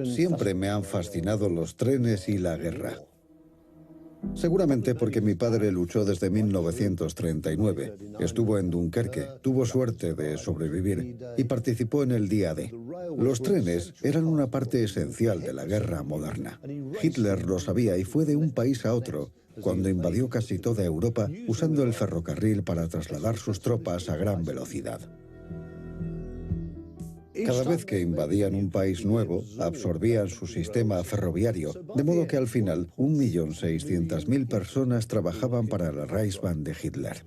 Siempre me han fascinado los trenes y la guerra. Seguramente porque mi padre luchó desde 1939, estuvo en Dunkerque, tuvo suerte de sobrevivir y participó en el Día D. Los trenes eran una parte esencial de la guerra moderna. Hitler lo sabía y fue de un país a otro cuando invadió casi toda Europa usando el ferrocarril para trasladar sus tropas a gran velocidad. Cada vez que invadían un país nuevo, absorbían su sistema ferroviario, de modo que al final 1.600.000 personas trabajaban para la Reichsbahn de Hitler.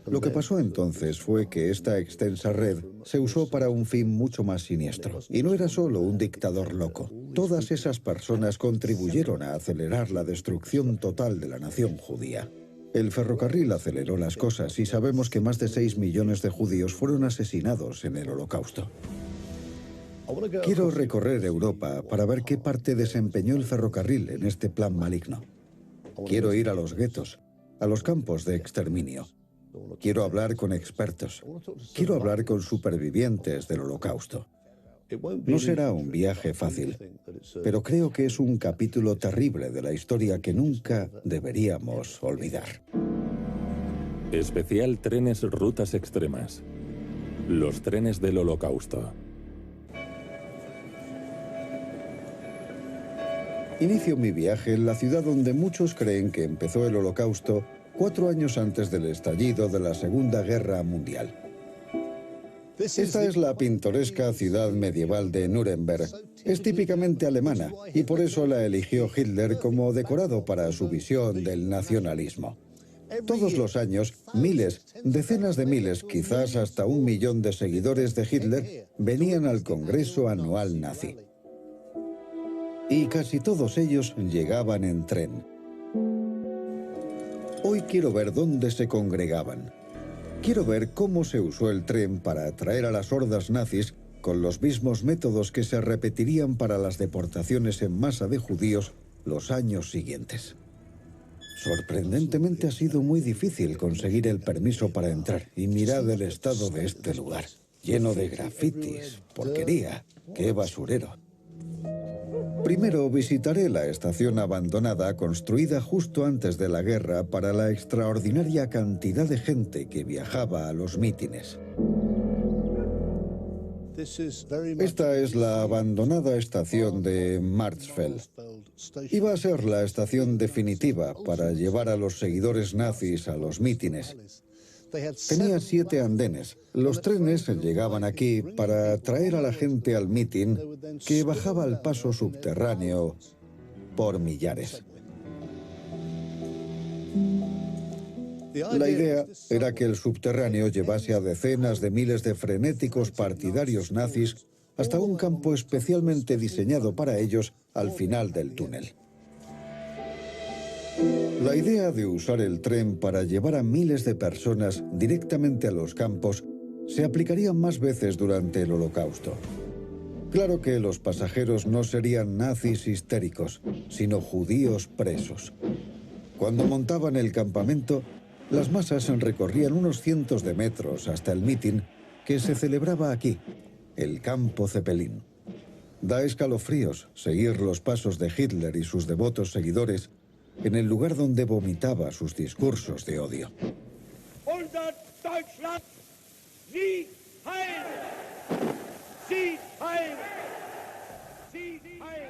Lo que pasó entonces fue que esta extensa red se usó para un fin mucho más siniestro. Y no era solo un dictador loco. Todas esas personas contribuyeron a acelerar la destrucción total de la nación judía. El ferrocarril aceleró las cosas y sabemos que más de 6 millones de judíos fueron asesinados en el Holocausto. Quiero recorrer Europa para ver qué parte desempeñó el ferrocarril en este plan maligno. Quiero ir a los guetos, a los campos de exterminio. Quiero hablar con expertos. Quiero hablar con supervivientes del Holocausto. No será un viaje fácil, pero creo que es un capítulo terrible de la historia que nunca deberíamos olvidar. Especial Trenes Rutas Extremas. Los trenes del Holocausto. Inicio mi viaje en la ciudad donde muchos creen que empezó el Holocausto 4 años antes del estallido de la Segunda Guerra Mundial. Esta es la pintoresca ciudad medieval de Nuremberg. Es típicamente alemana y por eso la eligió Hitler como decorado para su visión del nacionalismo. Todos los años, miles, decenas de miles, quizás hasta 1 millón de seguidores de Hitler venían al Congreso Anual Nazi. Y casi todos ellos llegaban en tren. Hoy quiero ver dónde se congregaban. Quiero ver cómo se usó el tren para atraer a las hordas nazis con los mismos métodos que se repetirían para las deportaciones en masa de judíos los años siguientes. Sorprendentemente ha sido muy difícil conseguir el permiso para entrar y mirad el estado de este lugar, lleno de grafitis, porquería, qué basurero. Primero visitaré la estación abandonada construida justo antes de la guerra para la extraordinaria cantidad de gente que viajaba a los mítines. Esta es la abandonada estación de Marsfeld. Iba a ser la estación definitiva para llevar a los seguidores nazis a los mítines. Tenía 7 andenes. Los trenes llegaban aquí para traer a la gente al mitin que bajaba al paso subterráneo por millares. La idea era que el subterráneo llevase a decenas de miles de frenéticos partidarios nazis hasta un campo especialmente diseñado para ellos al final del túnel. La idea de usar el tren para llevar a miles de personas directamente a los campos se aplicaría más veces durante el Holocausto. Claro que los pasajeros no serían nazis histéricos, sino judíos presos. Cuando montaban el campamento, las masas recorrían unos cientos de metros hasta el mitin que se celebraba aquí, el Campo Zeppelin. Da escalofríos seguir los pasos de Hitler y sus devotos seguidores en el lugar donde vomitaba sus discursos de odio. Unser Deutschland, Sieg heil! Sieg heil! Sieg heil!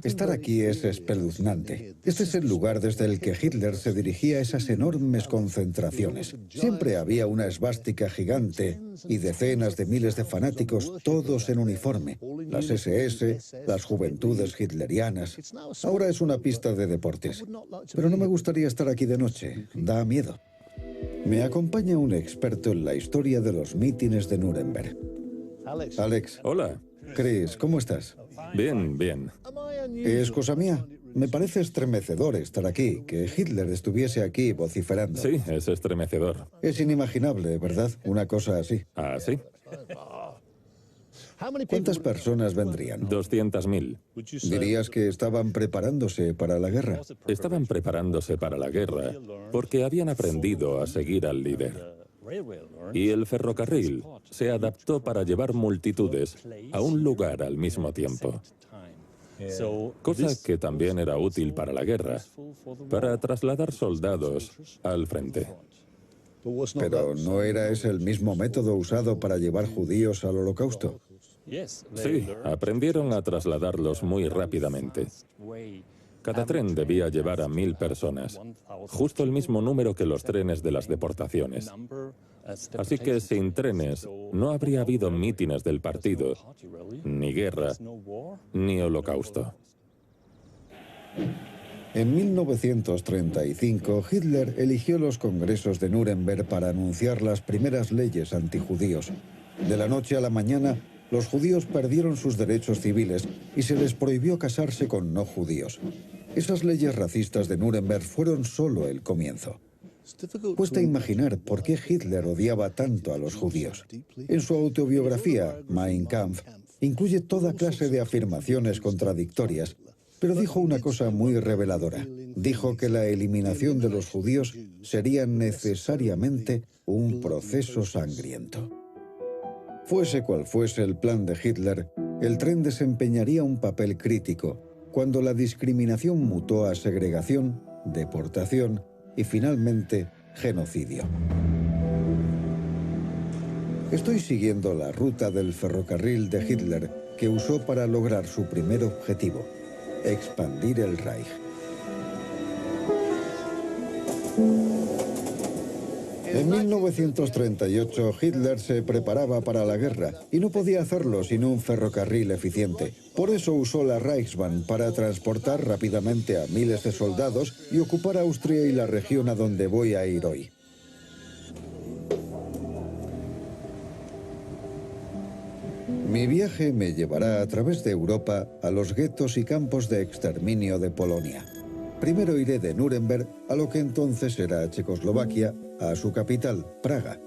Estar aquí es espeluznante. Este es el lugar desde el que Hitler se dirigía a esas enormes concentraciones. Siempre había una esvástica gigante y decenas de miles de fanáticos, todos en uniforme. Las SS, las juventudes hitlerianas. Ahora es una pista de deportes. Pero no me gustaría estar aquí de noche. Da miedo. Me acompaña un experto en la historia de los mítines de Nuremberg. Alex. Hola. Chris, ¿cómo estás? Bien, bien. ¿Es cosa mía? Me parece estremecedor estar aquí, que Hitler estuviese aquí vociferando. Sí, es estremecedor. Es inimaginable, ¿verdad? Una cosa así. ¿Ah, sí? ¿Cuántas personas vendrían? 200.000. ¿Dirías que estaban preparándose para la guerra? Estaban preparándose para la guerra porque habían aprendido a seguir al líder. y el ferrocarril se adaptó para llevar multitudes a un lugar al mismo tiempo. Cosa que también era útil para la guerra, para trasladar soldados al frente. Pero ¿no era ese el mismo método usado para llevar judíos al Holocausto? Sí, aprendieron a trasladarlos muy rápidamente. Cada tren debía llevar a 1000 personas, justo el mismo número que los trenes de las deportaciones. Así que sin trenes no habría habido mítines del partido, ni guerra, ni holocausto. En 1935, Hitler eligió los congresos de Nuremberg para anunciar las primeras leyes antijudíos. De la noche a la mañana, los judíos perdieron sus derechos civiles y se les prohibió casarse con no judíos. Esas leyes racistas de Nuremberg fueron solo el comienzo. Cuesta imaginar por qué Hitler odiaba tanto a los judíos. En su autobiografía, Mein Kampf, incluye toda clase de afirmaciones contradictorias, pero dijo una cosa muy reveladora. Dijo que la eliminación de los judíos sería necesariamente un proceso sangriento. Fuese cual fuese el plan de Hitler, el tren desempeñaría un papel crítico cuando la discriminación mutó a segregación, deportación y finalmente genocidio. Estoy siguiendo la ruta del ferrocarril de Hitler que usó para lograr su primer objetivo: expandir el Reich. En 1938, Hitler se preparaba para la guerra y no podía hacerlo sin un ferrocarril eficiente. Por eso usó la Reichsbahn para transportar rápidamente a miles de soldados y ocupar Austria y la región a donde voy a ir hoy. Mi viaje me llevará a través de Europa a los guetos y campos de exterminio de Polonia. Primero iré de Nuremberg a lo que entonces era Checoslovaquia, a su capital, Praga.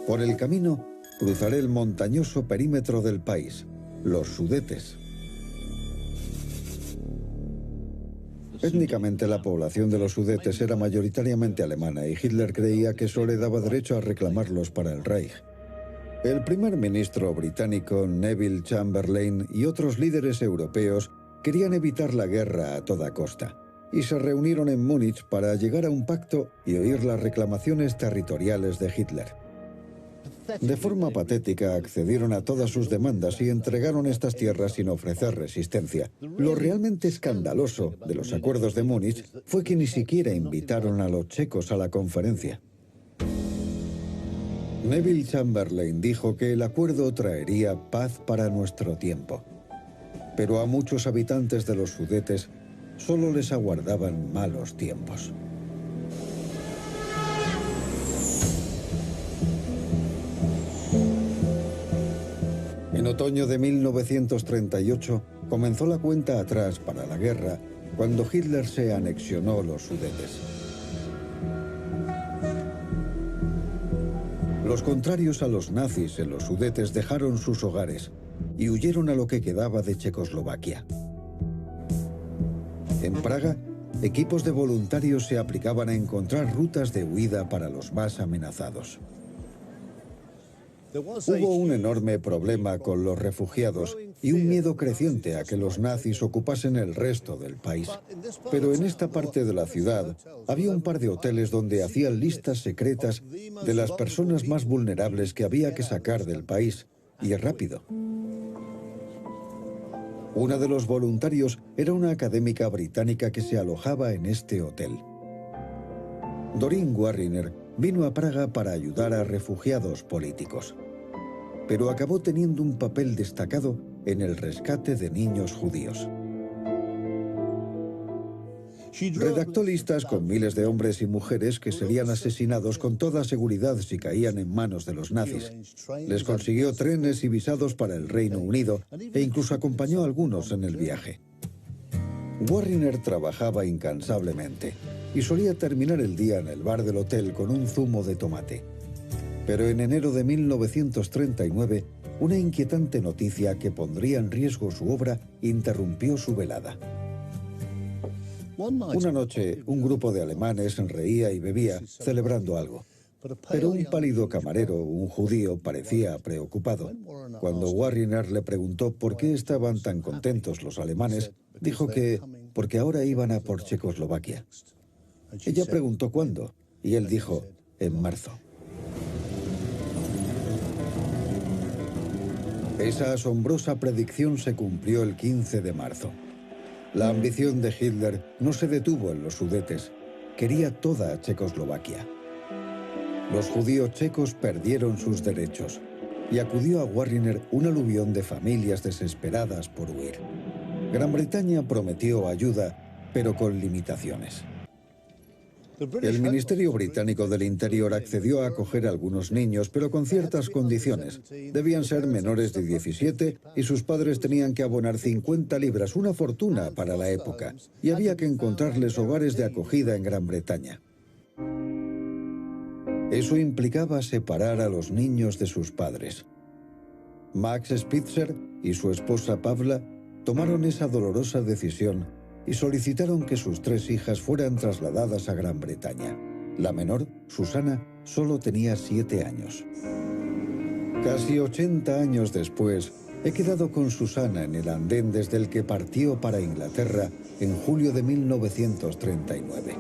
Por el camino, cruzaré el montañoso perímetro del país, los Sudetes. Étnicamente, la población de los Sudetes era mayoritariamente alemana y Hitler creía que eso le daba derecho a reclamarlos para el Reich. El primer ministro británico Neville Chamberlain y otros líderes europeos querían evitar la guerra a toda costa y se reunieron en Múnich para llegar a un pacto y oír las reclamaciones territoriales de Hitler. De forma patética accedieron a todas sus demandas y entregaron estas tierras sin ofrecer resistencia. Lo realmente escandaloso de los acuerdos de Múnich fue que ni siquiera invitaron a los checos a la conferencia. Neville Chamberlain dijo que el acuerdo traería paz para nuestro tiempo. Pero a muchos habitantes de los Sudetes solo les aguardaban malos tiempos. En otoño de 1938 comenzó la cuenta atrás para la guerra cuando Hitler se anexionó los Sudetes. Los contrarios a los nazis en los Sudetes dejaron sus hogares y huyeron a lo que quedaba de Checoslovaquia. En Praga, equipos de voluntarios se aplicaban a encontrar rutas de huida para los más amenazados. Hubo un enorme problema con los refugiados y un miedo creciente a que los nazis ocupasen el resto del país. Pero en esta parte de la ciudad había un par de hoteles donde hacían listas secretas de las personas más vulnerables que había que sacar del país, y rápido. Una de los voluntarios era una académica británica que se alojaba en este hotel. Doreen Warriner vino a Praga para ayudar a refugiados políticos, pero acabó teniendo un papel destacado en el rescate de niños judíos. Redactó listas con miles de hombres y mujeres que serían asesinados con toda seguridad si caían en manos de los nazis. Les consiguió trenes y visados para el Reino Unido e incluso acompañó a algunos en el viaje. Warriner trabajaba incansablemente y solía terminar el día en el bar del hotel con un zumo de tomate. Pero en enero de 1939, una inquietante noticia que pondría en riesgo su obra interrumpió su velada. Una noche, un grupo de alemanes reía y bebía, celebrando algo. Pero un pálido camarero, un judío, parecía preocupado. Cuando Warriner le preguntó por qué estaban tan contentos los alemanes, dijo que porque ahora iban a por Checoslovaquia. Ella preguntó cuándo, y él dijo, en marzo. Esa asombrosa predicción se cumplió el 15 de marzo. La ambición de Hitler no se detuvo en los Sudetes. Quería toda Checoslovaquia. Los judíos checos perdieron sus derechos y acudió a Warriner un aluvión de familias desesperadas por huir. Gran Bretaña prometió ayuda, pero con limitaciones. El Ministerio Británico del Interior accedió a acoger a algunos niños, pero con ciertas condiciones. Debían ser menores de 17 y sus padres tenían que abonar 50 libras, una fortuna para la época, y había que encontrarles hogares de acogida en Gran Bretaña. Eso implicaba separar a los niños de sus padres. Max Spitzer y su esposa Pavla tomaron esa dolorosa decisión y solicitaron que sus 3 hijas fueran trasladadas a Gran Bretaña. La menor, Susana, solo tenía 7 años. Casi 80 años después, he quedado con Susana en el andén desde el que partió para Inglaterra en julio de 1939.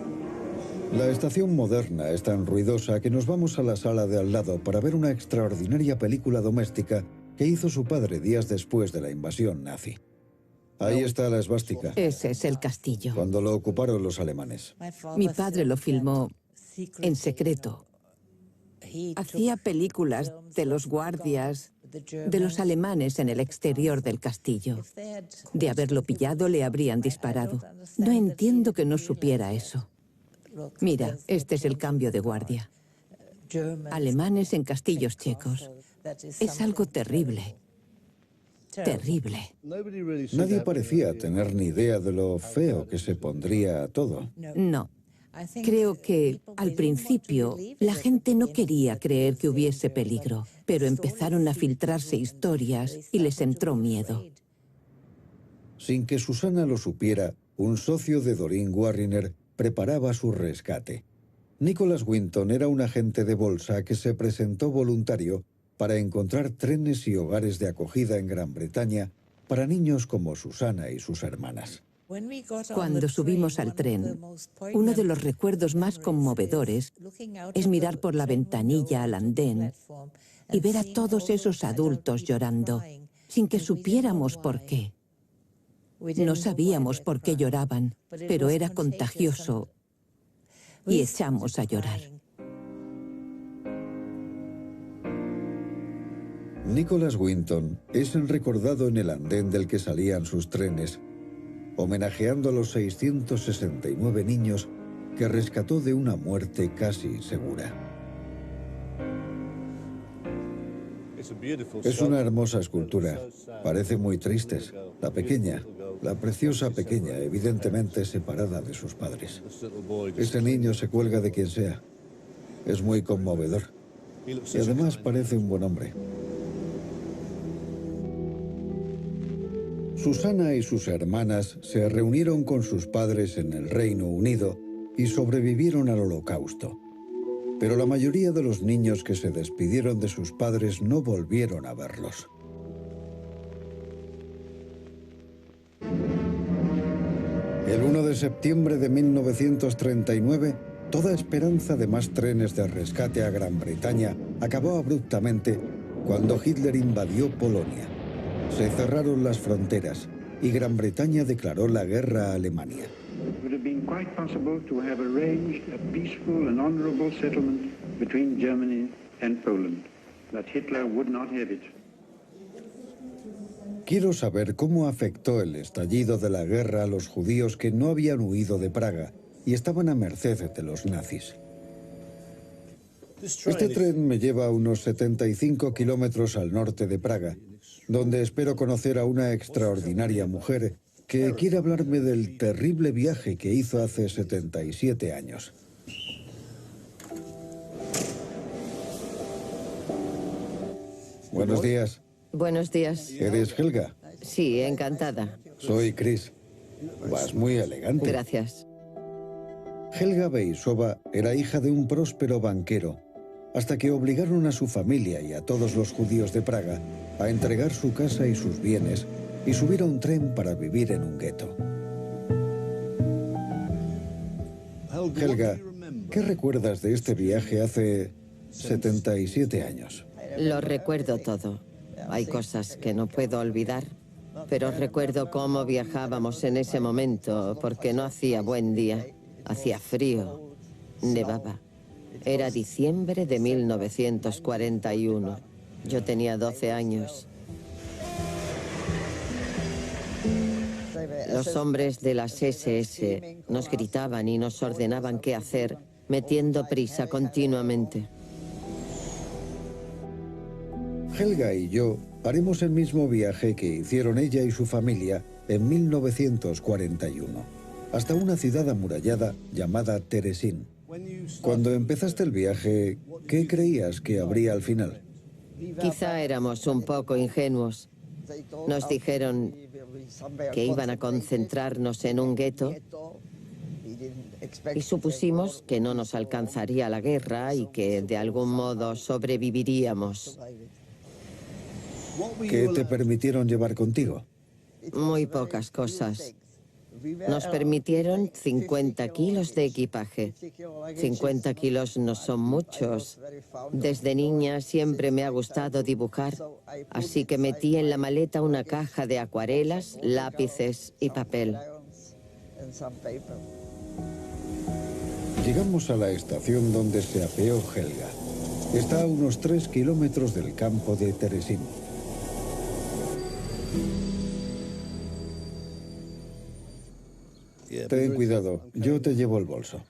La estación moderna es tan ruidosa que nos vamos a la sala de al lado para ver una extraordinaria película doméstica que hizo su padre días después de la invasión nazi. Ahí está la esvástica. Ese es el castillo. Cuando lo ocuparon los alemanes. Mi padre lo filmó en secreto. Hacía películas de los guardias, de los alemanes en el exterior del castillo. De haberlo pillado, le habrían disparado. No entiendo que no supiera eso. Mira, este es el cambio de guardia. Alemanes en castillos checos. Es algo terrible. Terrible. Nadie parecía tener ni idea de lo feo que se pondría todo. No. Creo que al principio la gente no quería creer que hubiese peligro, pero empezaron a filtrarse historias y les entró miedo. Sin que Susana lo supiera, un socio de Doreen Warriner preparaba su rescate. Nicholas Winton era un agente de bolsa que se presentó voluntario para encontrar trenes y hogares de acogida en Gran Bretaña para niños como Susana y sus hermanas. Cuando subimos al tren, uno de los recuerdos más conmovedores es mirar por la ventanilla al andén y ver a todos esos adultos llorando, sin que supiéramos por qué. No sabíamos por qué lloraban, pero era contagioso y echamos a llorar. Nicholas Winton es recordado en el andén del que salían sus trenes, homenajeando a los 669 niños que rescató de una muerte casi segura. Es una hermosa escultura. Parece muy tristes. La pequeña, la preciosa pequeña, evidentemente separada de sus padres. Ese niño se cuelga de quien sea. Es muy conmovedor. Y además parece un buen hombre. Susana y sus hermanas se reunieron con sus padres en el Reino Unido y sobrevivieron al Holocausto. Pero la mayoría de los niños que se despidieron de sus padres no volvieron a verlos. El 1 de septiembre de 1939, toda esperanza de más trenes de rescate a Gran Bretaña acabó abruptamente cuando Hitler invadió Polonia. Se cerraron las fronteras y Gran Bretaña declaró la guerra a Alemania. It would have been quite possible to have arranged a peaceful and honorable settlement between Germany and Poland, but Hitler would not have it. Quiero saber cómo afectó el estallido de la guerra a los judíos que no habían huido de Praga y estaban a merced de los nazis. Este tren me lleva a unos 75 kilómetros al norte de Praga, donde espero conocer a una extraordinaria mujer que quiere hablarme del terrible viaje que hizo hace 77 años. Buenos días. Buenos días. ¿Eres Helga? Sí, encantada. Soy Chris. Vas muy elegante. Gracias. Helga Beissova era hija de un próspero banquero hasta que obligaron a su familia y a todos los judíos de Praga a entregar su casa y sus bienes y subir a un tren para vivir en un gueto. Helga, ¿qué recuerdas de este viaje hace 77 años? Lo recuerdo todo. Hay cosas que no puedo olvidar, pero recuerdo cómo viajábamos en ese momento, porque no hacía buen día. Hacía frío, nevaba. Era diciembre de 1941. Yo tenía 12 años. Los hombres de las SS nos gritaban y nos ordenaban qué hacer, metiendo prisa continuamente. Helga y yo haremos el mismo viaje que hicieron ella y su familia en 1941, hasta una ciudad amurallada llamada Terezín. Cuando empezaste el viaje, ¿qué creías que habría al final? Quizá éramos un poco ingenuos. Nos dijeron que iban a concentrarnos en un gueto y supusimos que no nos alcanzaría la guerra y que de algún modo sobreviviríamos. ¿Qué te permitieron llevar contigo? Muy pocas cosas. Nos permitieron 50 kilos de equipaje. 50 kilos no son muchos. Desde niña siempre me ha gustado dibujar, así que metí en la maleta una caja de acuarelas, lápices y papel. Llegamos a la estación donde se apeó Helga. Está a unos 3 kilómetros del campo de Terezín. Ten cuidado, yo te llevo el bolso.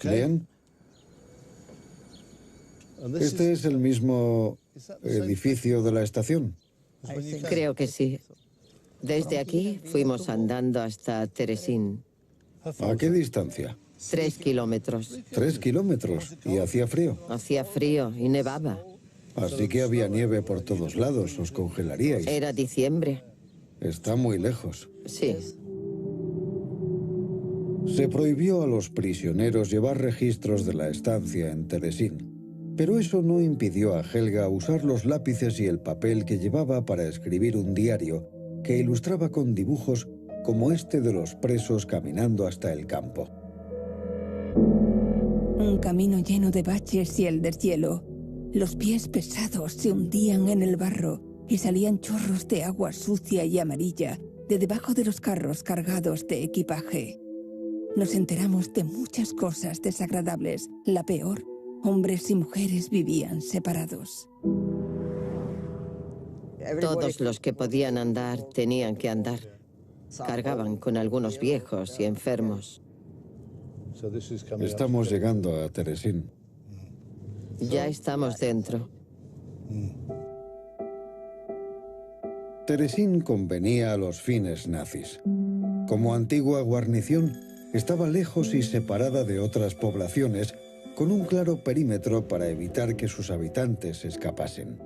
¿Bien? ¿Este es el mismo edificio de la estación? Creo que sí. Desde aquí fuimos andando hasta Terezín. ¿A qué distancia? 3 kilómetros. 3 kilómetros. ¿Y hacía frío? Hacía frío y nevaba. Así que había nieve por todos lados, os congelaríais. Era diciembre. Está muy lejos. Sí. Se prohibió a los prisioneros llevar registros de la estancia en Terezín, pero eso no impidió a Helga usar los lápices y el papel que llevaba para escribir un diario que ilustraba con dibujos como este de los presos caminando hasta el campo. Un camino lleno de baches y el deshielo. Los pies pesados se hundían en el barro y salían chorros de agua sucia y amarilla de debajo de los carros cargados de equipaje. Nos enteramos de muchas cosas desagradables. La peor, hombres y mujeres vivían separados. Todos los que podían andar tenían que andar. Cargaban con algunos viejos y enfermos. Estamos llegando a Terezín. Ya estamos dentro. Terezín convenía a los fines nazis. Como antigua guarnición, estaba lejos y separada de otras poblaciones, con un claro perímetro para evitar que sus habitantes escapasen.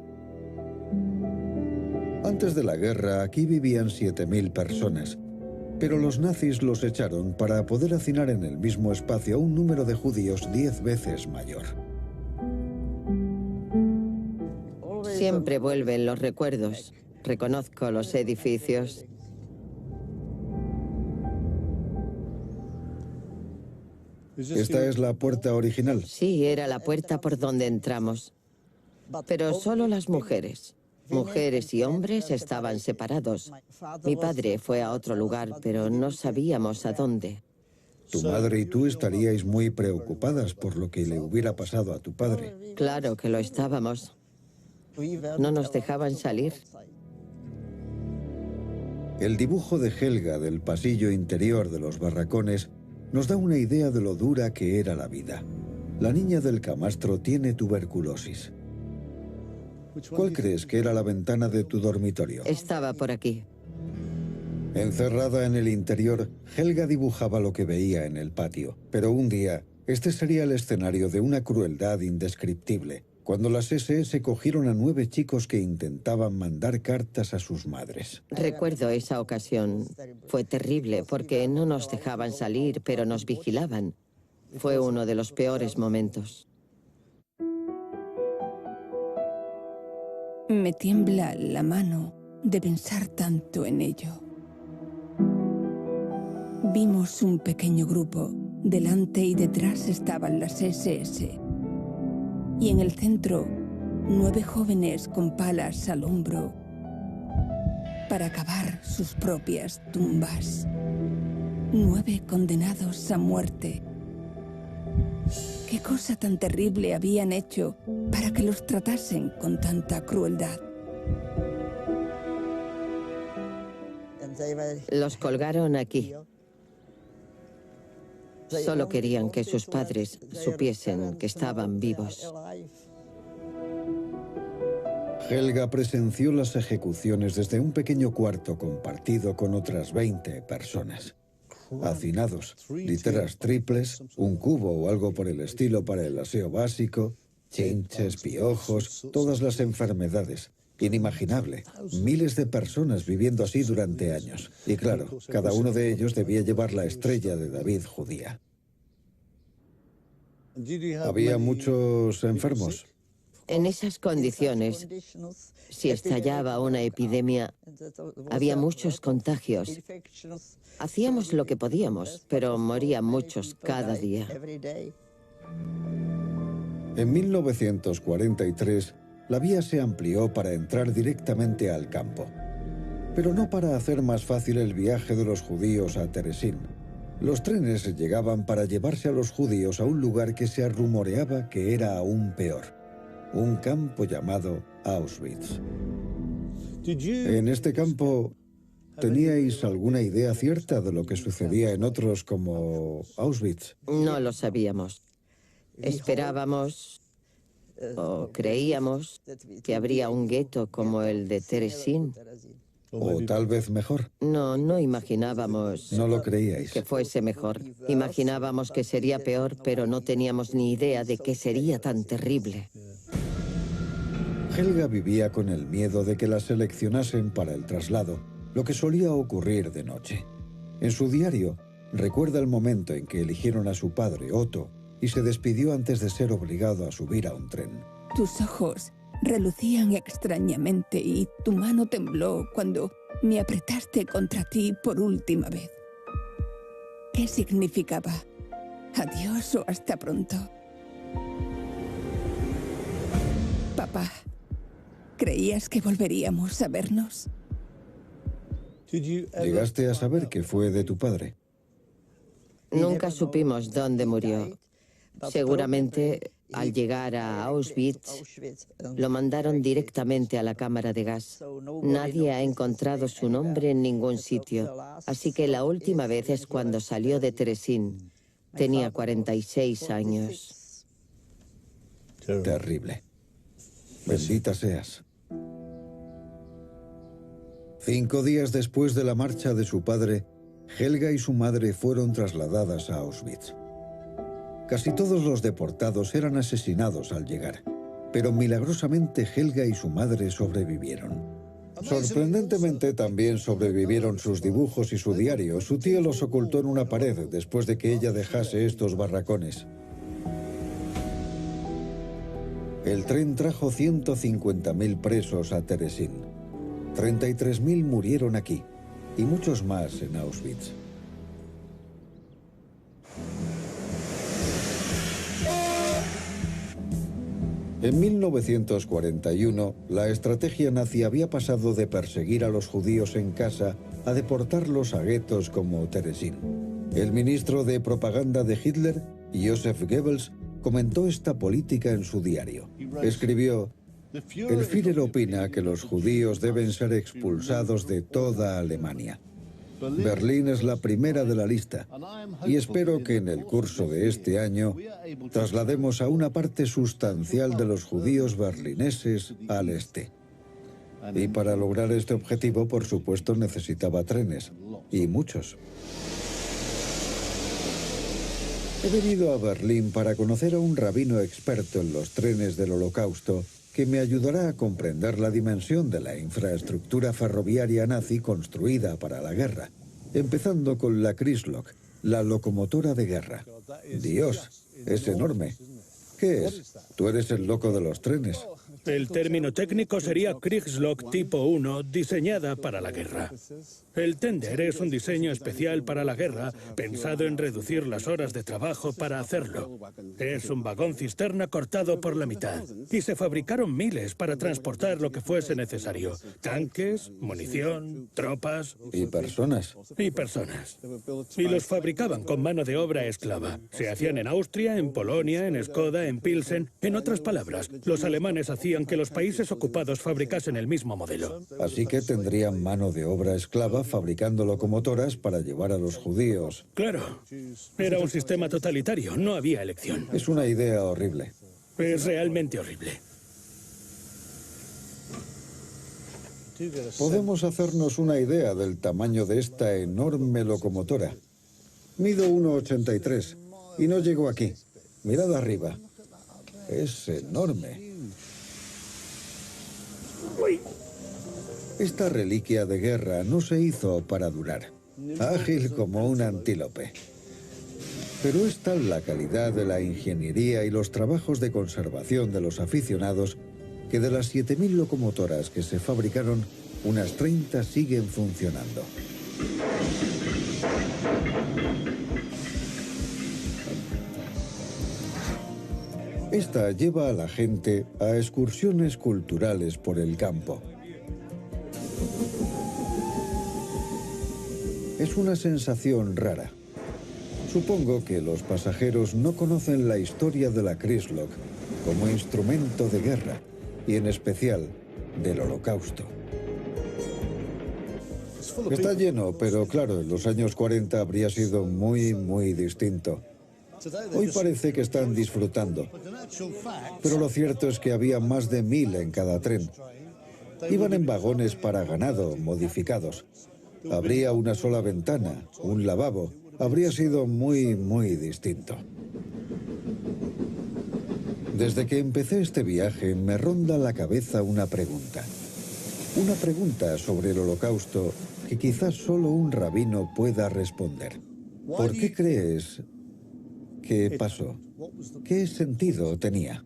Antes de la guerra, aquí vivían 7.000 personas, pero los nazis los echaron para poder hacinar en el mismo espacio a un número de judíos 10 veces mayor. Siempre vuelven los recuerdos. Reconozco los edificios. ¿Esta es la puerta original? Sí, era la puerta por donde entramos. Pero solo las mujeres. Mujeres y hombres estaban separados. Mi padre fue a otro lugar, pero no sabíamos a dónde. Tu madre y tú estaríais muy preocupadas por lo que le hubiera pasado a tu padre. Claro que lo estábamos. No nos dejaban salir. El dibujo de Helga del pasillo interior de los barracones nos da una idea de lo dura que era la vida. La niña del camastro tiene tuberculosis. ¿Cuál crees que era la ventana de tu dormitorio? Estaba por aquí. Encerrada en el interior, Helga dibujaba lo que veía en el patio. Pero un día, este sería el escenario de una crueldad indescriptible, cuando las SS cogieron a 9 chicos que intentaban mandar cartas a sus madres. Recuerdo esa ocasión. Fue terrible porque no nos dejaban salir, pero nos vigilaban. Fue uno de los peores momentos. Me tiembla la mano de pensar tanto en ello. Vimos un pequeño grupo. Delante y detrás estaban las SS. Y en el centro, 9 jóvenes con palas al hombro para cavar sus propias tumbas. 9 condenados a muerte. ¿Qué cosa tan terrible habían hecho para que los tratasen con tanta crueldad? Los colgaron aquí. Solo querían que sus padres supiesen que estaban vivos. Helga presenció las ejecuciones desde un pequeño cuarto compartido con otras 20 personas. Hacinados, literas triples, un cubo o algo por el estilo para el aseo básico, chinches, piojos, todas las enfermedades. Inimaginable. Miles de personas viviendo así durante años. Y claro, cada uno de ellos debía llevar la estrella de David judía. ¿Había muchos enfermos? En esas condiciones, si estallaba una epidemia, había muchos contagios. Hacíamos lo que podíamos, pero morían muchos cada día. En 1943, la vía se amplió para entrar directamente al campo. Pero no para hacer más fácil el viaje de los judíos a Terezín. Los trenes llegaban para llevarse a los judíos a un lugar que se rumoreaba que era aún peor. Un campo llamado Auschwitz. En este campo, ¿teníais alguna idea cierta de lo que sucedía en otros como Auschwitz? No lo sabíamos. Esperábamos o creíamos que habría un gueto como el de Terezín. O tal vez mejor. No imaginábamos... No lo creíais. Que fuese mejor. Imaginábamos que sería peor, pero no teníamos ni idea de que sería tan terrible. Helga vivía con el miedo de que la seleccionasen para el traslado, lo que solía ocurrir de noche. En su diario, recuerda el momento en que eligieron a su padre, Otto, y se despidió antes de ser obligado a subir a un tren. Tus ojos relucían extrañamente y tu mano tembló cuando me apretaste contra ti por última vez. ¿Qué significaba? ¿Adiós o hasta pronto? Papá, ¿creías que volveríamos a vernos? ¿Llegaste a saber que fue de tu padre? Nunca supimos dónde murió. Seguramente, al llegar a Auschwitz, lo mandaron directamente a la cámara de gas. Nadie ha encontrado su nombre en ningún sitio, así que la última vez es cuando salió de Terezín. Tenía 46 años. Terrible. Bendita seas. 5 días después de la marcha de su padre, Helga y su madre fueron trasladadas a Auschwitz. Casi todos los deportados eran asesinados al llegar, pero milagrosamente Helga y su madre sobrevivieron. Sorprendentemente también sobrevivieron sus dibujos y su diario. Su tío los ocultó en una pared después de que ella dejase estos barracones. El tren trajo 150.000 presos a Terezín. 33.000 murieron aquí y muchos más en Auschwitz. En 1941, la estrategia nazi había pasado de perseguir a los judíos en casa a deportarlos a guetos como Terezín. El ministro de propaganda de Hitler, Joseph Goebbels, comentó esta política en su diario. Escribió: "El Führer opina que los judíos deben ser expulsados de toda Alemania. Berlín es la primera de la lista y espero que en el curso de este año traslademos a una parte sustancial de los judíos berlineses al este". Y para lograr este objetivo, por supuesto, necesitaba trenes, y muchos. He venido a Berlín para conocer a un rabino experto en los trenes del Holocausto que me ayudará a comprender la dimensión de la infraestructura ferroviaria nazi construida para la guerra, empezando con la Kriegslok, la locomotora de guerra. Dios, es enorme. ¿Qué es? Tú eres el loco de los trenes. El término técnico sería Kriegslok tipo 1, diseñada para la guerra. El tender es un diseño especial para la guerra, pensado en reducir las horas de trabajo para hacerlo. Es un vagón cisterna cortado por la mitad, y se fabricaron miles para transportar lo que fuese necesario. Tanques, munición, tropas... Y personas. Y personas. Y los fabricaban con mano de obra esclava. Se hacían en Austria, en Polonia, en Skoda, en Pilsen. En otras palabras, los alemanes hacían que los países ocupados fabricasen el mismo modelo. Así que tendrían mano de obra esclava fabricando locomotoras para llevar a los judíos. Claro. Era un sistema totalitario, no había elección. Es una idea horrible. Es realmente horrible. Podemos hacernos una idea del tamaño de esta enorme locomotora. Mido 1,83 y no llego aquí. Mirad arriba. Es enorme. Esta reliquia de guerra no se hizo para durar. Ágil como un antílope. Pero es tal la calidad de la ingeniería y los trabajos de conservación de los aficionados que de las 7.000 locomotoras que se fabricaron, unas 30 siguen funcionando. Esta lleva a la gente a excursiones culturales por el campo. Es una sensación rara. Supongo que los pasajeros no conocen la historia de la Kriegslok como instrumento de guerra, y en especial del Holocausto. Está lleno, pero claro, en los años 40 habría sido muy distinto. Hoy parece que están disfrutando, pero lo cierto es que había más de 1000 en cada tren. Iban en vagones para ganado, modificados. Habría una sola ventana, un lavabo. Habría sido muy distinto. Desde que empecé este viaje me ronda la cabeza una pregunta. Una pregunta sobre el Holocausto que quizás solo un rabino pueda responder. ¿Por qué crees que pasó? ¿Qué sentido tenía?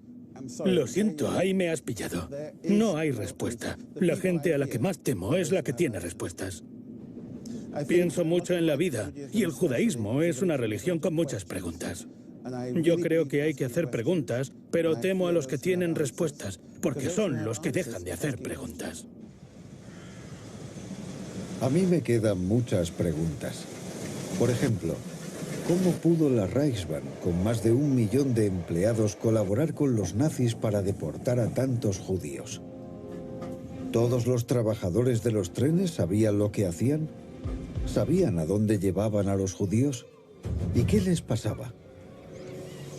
Lo siento, ahí me has pillado. No hay respuesta. La gente a la que más temo es la que tiene respuestas. Pienso mucho en la vida, y el judaísmo es una religión con muchas preguntas. Yo creo que hay que hacer preguntas, pero temo a los que tienen respuestas, porque son los que dejan de hacer preguntas. A mí me quedan muchas preguntas. Por ejemplo, ¿cómo pudo la Reichsbahn, con más de 1 millón de empleados, colaborar con los nazis para deportar a tantos judíos? ¿Todos los trabajadores de los trenes sabían lo que hacían? ¿Sabían a dónde llevaban a los judíos? ¿Y qué les pasaba?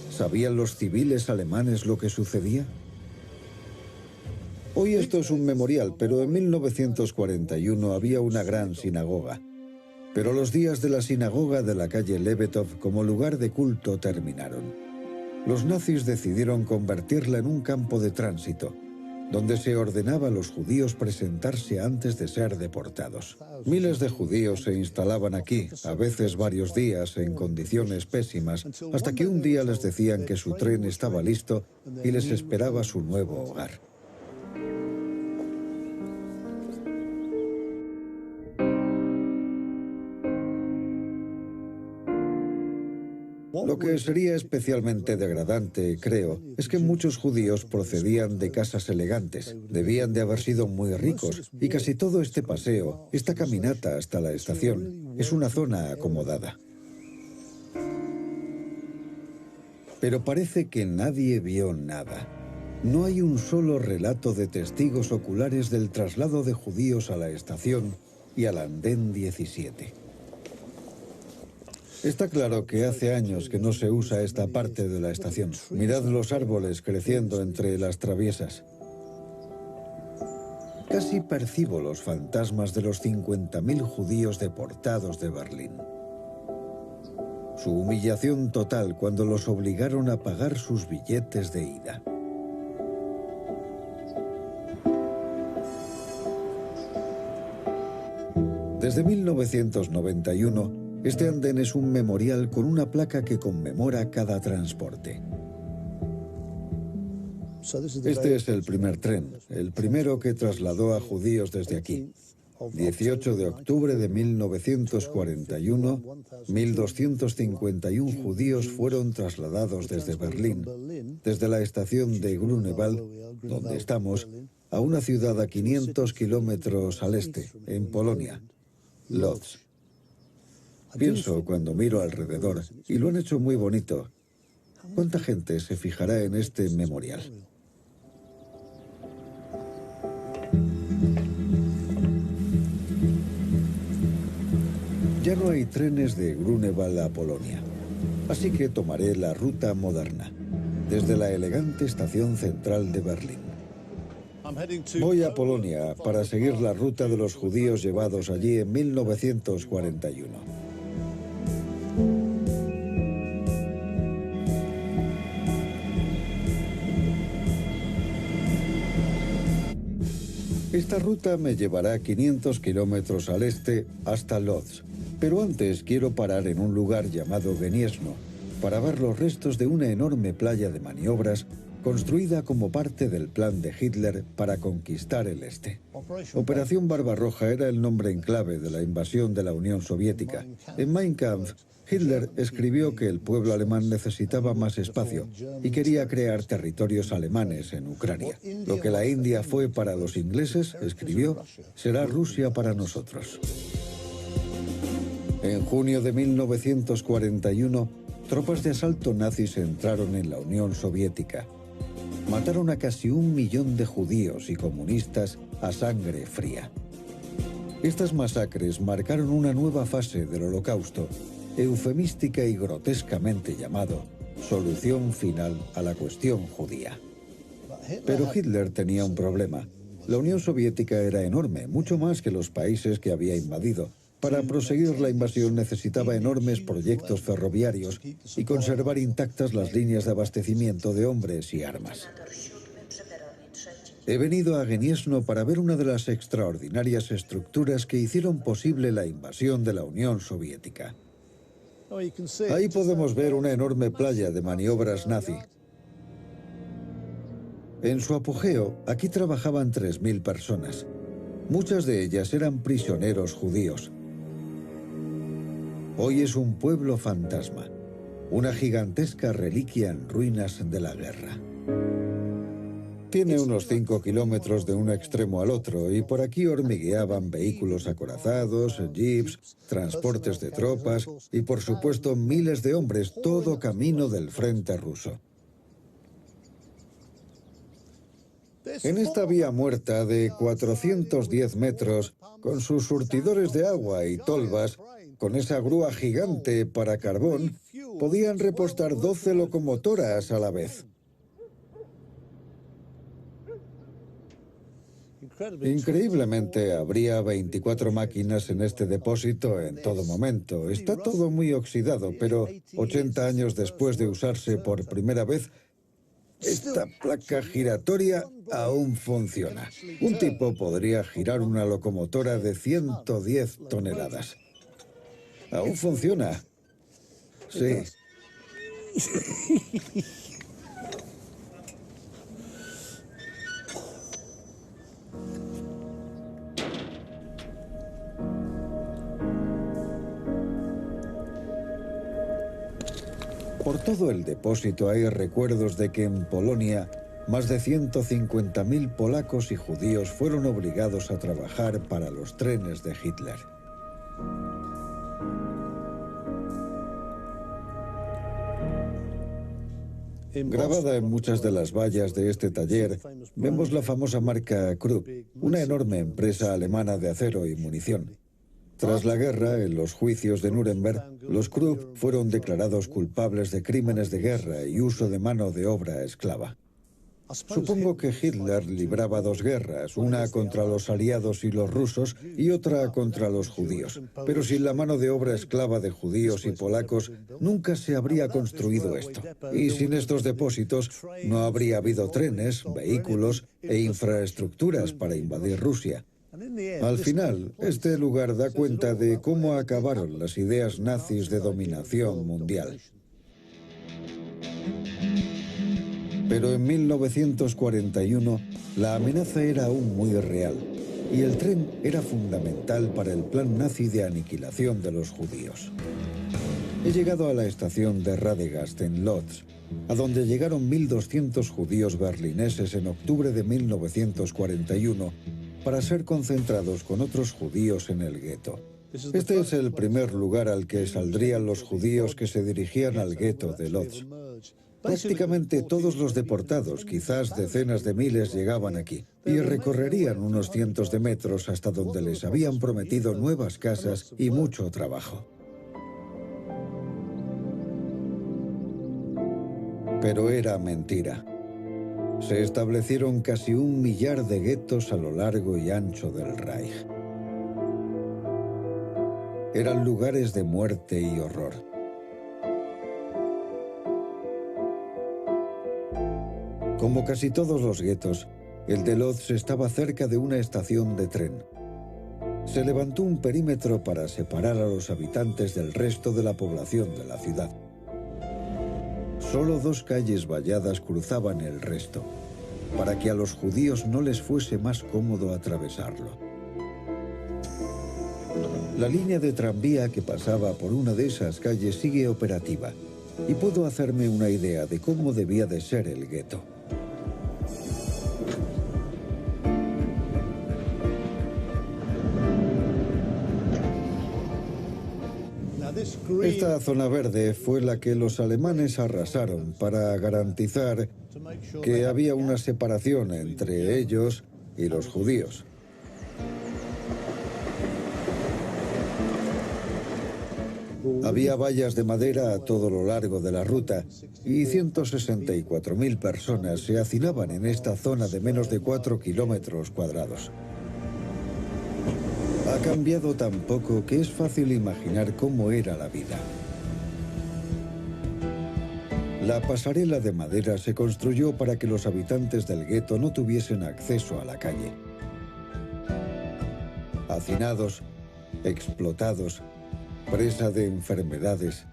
¿Sabían los civiles alemanes lo que sucedía? Hoy esto es un memorial, pero en 1941 había una gran sinagoga. Pero los días de la sinagoga de la calle Levetov como lugar de culto terminaron. Los nazis decidieron convertirla en un campo de tránsito, donde se ordenaba a los judíos presentarse antes de ser deportados. Miles de judíos se instalaban aquí, a veces varios días, en condiciones pésimas, hasta que un día les decían que su tren estaba listo y les esperaba su nuevo hogar. Lo que sería especialmente degradante, creo, es que muchos judíos procedían de casas elegantes, debían de haber sido muy ricos, y casi todo este paseo, esta caminata hasta la estación, es una zona acomodada. Pero parece que nadie vio nada. No hay un solo relato de testigos oculares del traslado de judíos a la estación y al andén 17. Está claro que hace años que no se usa esta parte de la estación. Mirad los árboles creciendo entre las traviesas. Casi percibo los fantasmas de los 50.000 judíos deportados de Berlín. Su humillación total cuando los obligaron a pagar sus billetes de ida. Desde 1991, este andén es un memorial con una placa que conmemora cada transporte. Este es el primer tren, el primero que trasladó a judíos desde aquí. 18 de octubre de 1941, 1.251 judíos fueron trasladados desde Berlín, desde la estación de Grunewald, donde estamos, a una ciudad a 500 kilómetros al este, en Polonia, Łódź. Pienso cuando miro alrededor, y lo han hecho muy bonito, ¿cuánta gente se fijará en este memorial? Ya no hay trenes de Grunewald a Polonia, así que tomaré la ruta moderna, desde la elegante estación central de Berlín. Voy a Polonia para seguir la ruta de los judíos llevados allí en 1941. Esta ruta me llevará 500 kilómetros al este hasta Łódź. Pero antes quiero parar en un lugar llamado Gniezno para ver los restos de una enorme playa de maniobras construida como parte del plan de Hitler para conquistar el este. Operación Barbarroja era el nombre en clave de la invasión de la Unión Soviética. En Mein Kampf, Hitler escribió que el pueblo alemán necesitaba más espacio y quería crear territorios alemanes en Ucrania. Lo que la India fue para los ingleses, escribió, será Rusia para nosotros. En junio de 1941, tropas de asalto nazis entraron en la Unión Soviética. Mataron a casi 1 millón de judíos y comunistas a sangre fría. Estas masacres marcaron una nueva fase del Holocausto, eufemística y grotescamente llamado solución final a la cuestión judía. Pero Hitler tenía un problema. La Unión Soviética era enorme, mucho más que los países que había invadido. Para proseguir la invasión necesitaba enormes proyectos ferroviarios y conservar intactas las líneas de abastecimiento de hombres y armas. He venido a Gniezno para ver una de las extraordinarias estructuras que hicieron posible la invasión de la Unión Soviética. Ahí podemos ver una enorme playa de maniobras nazi. En su apogeo, aquí trabajaban 3.000 personas. Muchas de ellas eran prisioneros judíos. Hoy es un pueblo fantasma, una gigantesca reliquia en ruinas de la guerra. Tiene unos 5 kilómetros de un extremo al otro y por aquí hormigueaban vehículos acorazados, jeeps, transportes de tropas y por supuesto miles de hombres, todo camino del frente ruso. En esta vía muerta de 410 metros, con sus surtidores de agua y tolvas, con esa grúa gigante para carbón, podían repostar 12 locomotoras a la vez. Increíblemente, habría 24 máquinas en este depósito en todo momento. Está todo muy oxidado, pero 80 años después de usarse por primera vez, esta placa giratoria aún funciona. Un tipo podría girar una locomotora de 110 toneladas. Aún funciona. Sí. Por todo el depósito hay recuerdos de que en Polonia más de 150.000 polacos y judíos fueron obligados a trabajar para los trenes de Hitler. Grabada en muchas de las vallas de este taller, vemos la famosa marca Krupp, una enorme empresa alemana de acero y munición. Tras la guerra, en los juicios de Nuremberg, los Krupp fueron declarados culpables de crímenes de guerra y uso de mano de obra esclava. Supongo que Hitler libraba 2 guerras, una contra los aliados y los rusos y otra contra los judíos. Pero sin la mano de obra esclava de judíos y polacos, nunca se habría construido esto. Y sin estos depósitos, no habría habido trenes, vehículos e infraestructuras para invadir Rusia. Al final, este lugar da cuenta de cómo acabaron las ideas nazis de dominación mundial. Pero en 1941 la amenaza era aún muy real y el tren era fundamental para el plan nazi de aniquilación de los judíos. He llegado a la estación de Radegast en Lodz, a donde llegaron 1.200 judíos berlineses en octubre de 1941 para ser concentrados con otros judíos en el gueto. Este es el primer lugar al que saldrían los judíos que se dirigían al gueto de Lodz. Prácticamente todos los deportados, quizás decenas de miles, llegaban aquí y recorrerían unos cientos de metros hasta donde les habían prometido nuevas casas y mucho trabajo. Pero era mentira. Se establecieron casi 1 millar de guetos a lo largo y ancho del Reich. Eran lugares de muerte y horror. Como casi todos los guetos, el de Lodz estaba cerca de una estación de tren. Se levantó un perímetro para separar a los habitantes del resto de la población de la ciudad. Solo 2 calles valladas cruzaban el resto, para que a los judíos no les fuese más cómodo atravesarlo. La línea de tranvía que pasaba por una de esas calles sigue operativa, y puedo hacerme una idea de cómo debía de ser el gueto. Esta zona verde fue la que los alemanes arrasaron para garantizar que había una separación entre ellos y los judíos. Había vallas de madera a todo lo largo de la ruta y 164.000 personas se hacinaban en esta zona de menos de 4 kilómetros cuadrados. Ha cambiado tan poco que es fácil imaginar cómo era la vida. La pasarela de madera se construyó para que los habitantes del gueto no tuviesen acceso a la calle. Hacinados, explotados, presa de enfermedades,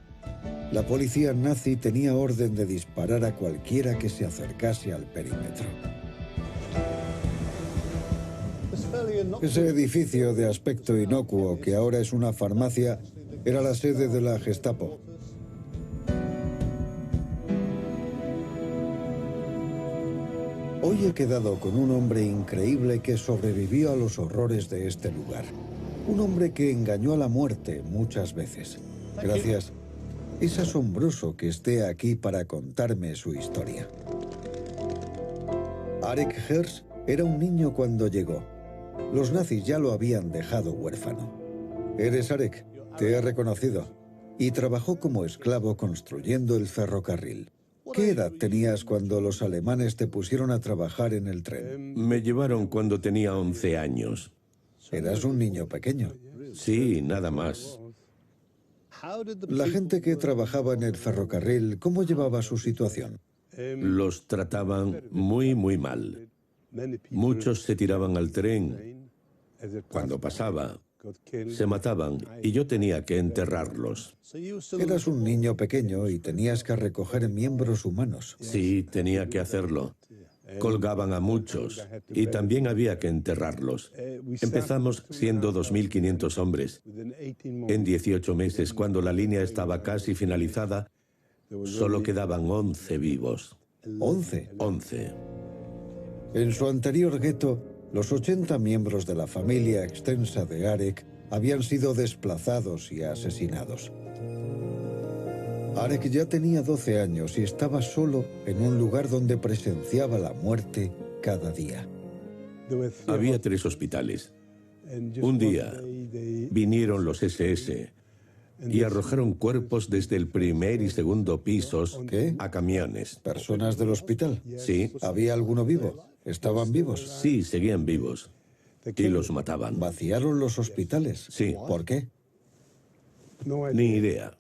la policía nazi tenía orden de disparar a cualquiera que se acercase al perímetro. Ese edificio de aspecto inocuo, que ahora es una farmacia, era la sede de la Gestapo. Hoy he quedado con un hombre increíble que sobrevivió a los horrores de este lugar. Un hombre que engañó a la muerte muchas veces. Gracias. Es asombroso que esté aquí para contarme su historia. Arek Herz era un niño cuando llegó. Los nazis ya lo habían dejado huérfano. Eres Arek, te he reconocido. Y trabajó como esclavo construyendo el ferrocarril. ¿Qué edad tenías cuando los alemanes te pusieron a trabajar en el tren? Me llevaron cuando tenía 11 años. Eras un niño pequeño. Sí, nada más. La gente que trabajaba en el ferrocarril, ¿cómo llevaba su situación? Los trataban muy, muy mal. Muchos se tiraban al tren. Cuando pasaba, se mataban y yo tenía que enterrarlos. Eras un niño pequeño y tenías que recoger miembros humanos. Sí, tenía que hacerlo. Colgaban a muchos y también había que enterrarlos. Empezamos siendo 2.500 hombres. En 18 meses, cuando la línea estaba casi finalizada, solo quedaban 11 vivos. ¿11? 11. En su anterior gueto, los 80 miembros de la familia extensa de Arek habían sido desplazados y asesinados. Arek ya tenía 12 años y estaba solo en un lugar donde presenciaba la muerte cada día. Había 3 hospitales. Un día vinieron los SS y arrojaron cuerpos desde el primer y segundo pisos a camiones. ¿Personas del hospital? Sí. ¿Había alguno vivo? ¿Estaban vivos? Sí, seguían vivos. Y los mataban. ¿Vaciaron los hospitales? Sí. ¿Por qué? Ni idea.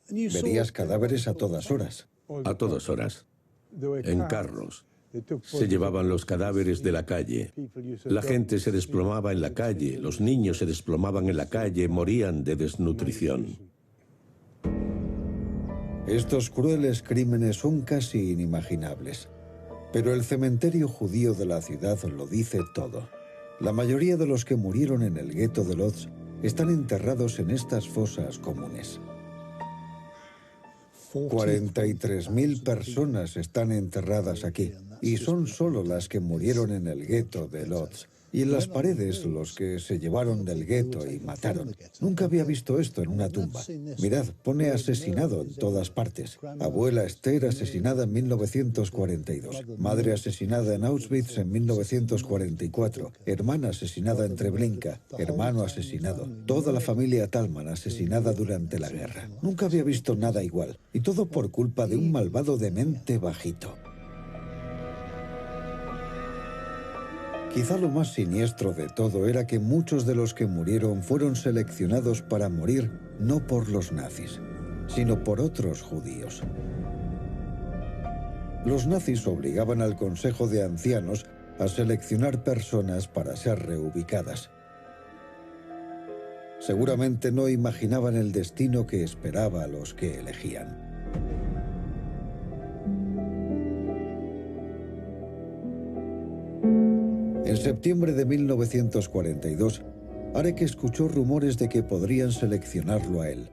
Verías cadáveres a todas horas. A todas horas. En carros. Se llevaban los cadáveres de la calle. La gente se desplomaba en la calle, los niños se desplomaban en la calle, morían de desnutrición. Estos crueles crímenes son casi inimaginables. Pero el cementerio judío de la ciudad lo dice todo. La mayoría de los que murieron en el gueto de Lodz están enterrados en estas fosas comunes. 43.000 personas están enterradas aquí, y son solo las que murieron en el gueto de Lodz. Y en las paredes, los que se llevaron del gueto y mataron. Nunca había visto esto en una tumba. Mirad, pone asesinado en todas partes. Abuela Esther asesinada en 1942. Madre asesinada en Auschwitz en 1944. Hermana asesinada en Treblinka. Hermano asesinado. Toda la familia Talman asesinada durante la guerra. Nunca había visto nada igual. Y todo por culpa de un malvado demente bajito. Quizá lo más siniestro de todo era que muchos de los que murieron fueron seleccionados para morir no por los nazis, sino por otros judíos. Los nazis obligaban al Consejo de Ancianos a seleccionar personas para ser reubicadas. Seguramente no imaginaban el destino que esperaba a los que elegían. En septiembre de 1942, Arek escuchó rumores de que podrían seleccionarlo a él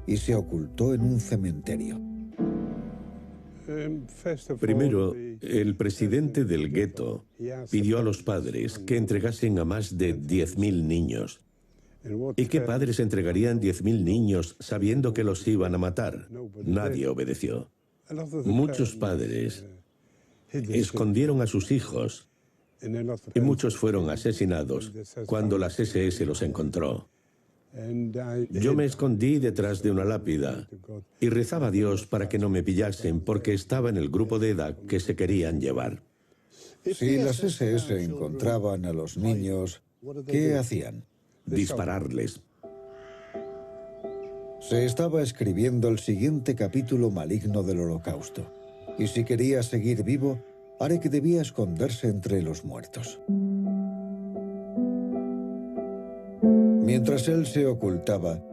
y se ocultó en un cementerio. Primero, el presidente del gueto pidió a los padres que entregasen a más de 10.000 niños. ¿Y qué padres entregarían 10.000 niños sabiendo que los iban a matar? Nadie obedeció. Muchos padres escondieron a sus hijos y muchos fueron asesinados cuando las SS los encontró. Yo me escondí detrás de una lápida y rezaba a Dios para que no me pillasen porque estaba en el grupo de edad que se querían llevar. Si las SS encontraban a los niños, ¿qué hacían? Dispararles. Se estaba escribiendo el siguiente capítulo maligno del Holocausto. Y si quería seguir vivo, Arek debía esconderse entre los muertos. Mientras él se ocultaba,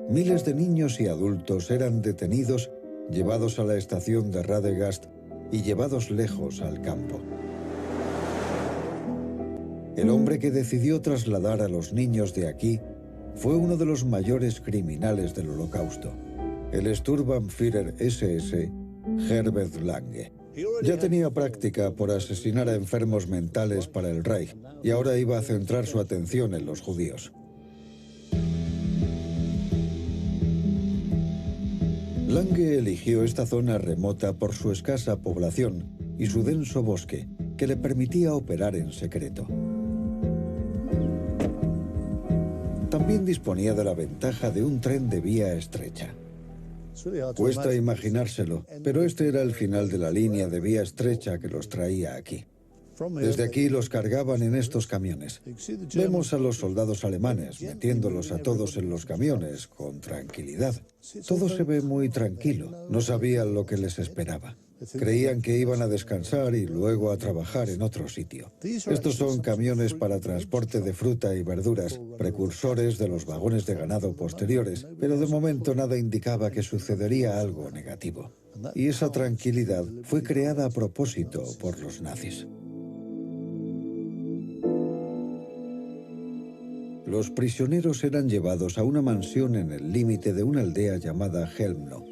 miles de niños y adultos eran detenidos, llevados a la estación de Radegast y llevados lejos al campo. El hombre que decidió trasladar a los niños de aquí fue uno de los mayores criminales del Holocausto, el Sturmbannführer SS, Herbert Lange. Ya tenía práctica por asesinar a enfermos mentales para el Reich y ahora iba a centrar su atención en los judíos. Lange eligió esta zona remota por su escasa población y su denso bosque, que le permitía operar en secreto. También disponía de la ventaja de un tren de vía estrecha. Cuesta imaginárselo, pero este era el final de la línea de vía estrecha que los traía aquí. Desde aquí los cargaban en estos camiones. Vemos a los soldados alemanes metiéndolos a todos en los camiones con tranquilidad. Todo se ve muy tranquilo. No sabían lo que les esperaba. Creían que iban a descansar y luego a trabajar en otro sitio. Estos son camiones para transporte de fruta y verduras, precursores de los vagones de ganado posteriores, pero de momento nada indicaba que sucedería algo negativo. Y esa tranquilidad fue creada a propósito por los nazis. Los prisioneros eran llevados a una mansión en el límite de una aldea llamada Helmno.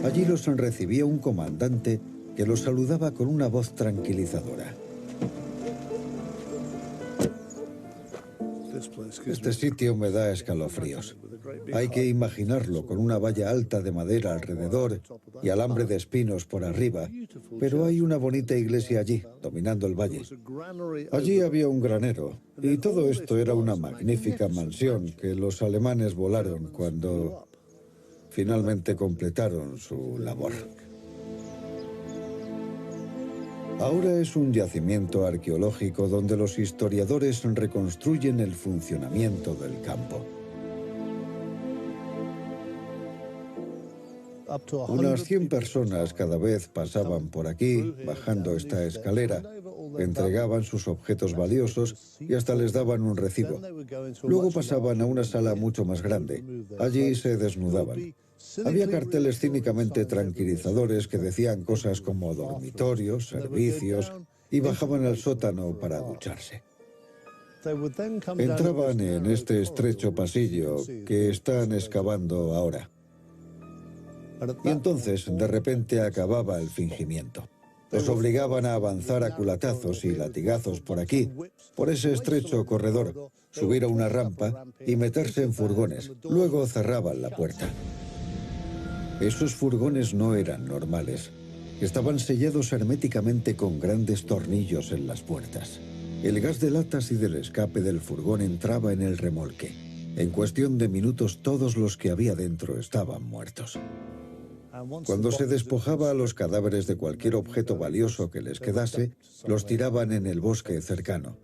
Allí los recibía un comandante que los saludaba con una voz tranquilizadora. Este sitio me da escalofríos. Hay que imaginarlo con una valla alta de madera alrededor y alambre de espinos por arriba, pero hay una bonita iglesia allí, dominando el valle. Allí había un granero, y todo esto era una magnífica mansión que los alemanes volaron cuando finalmente completaron su labor. Ahora es un yacimiento arqueológico donde los historiadores reconstruyen el funcionamiento del campo. Unas 100 personas cada vez pasaban por aquí, bajando esta escalera, entregaban sus objetos valiosos y hasta les daban un recibo. Luego pasaban a una sala mucho más grande. Allí se desnudaban. Había carteles cínicamente tranquilizadores que decían cosas como dormitorios, servicios, y bajaban al sótano para ducharse. Entraban en este estrecho pasillo que están excavando ahora. Y entonces, de repente, acababa el fingimiento. Los obligaban a avanzar a culatazos y latigazos por aquí, por ese estrecho corredor, subir a una rampa y meterse en furgones. Luego cerraban la puerta. Esos furgones no eran normales. Estaban sellados herméticamente con grandes tornillos en las puertas. El gas de latas y del escape del furgón entraba en el remolque. En cuestión de minutos, todos los que había dentro estaban muertos. Cuando se despojaba a los cadáveres de cualquier objeto valioso que les quedase, los tiraban en el bosque cercano.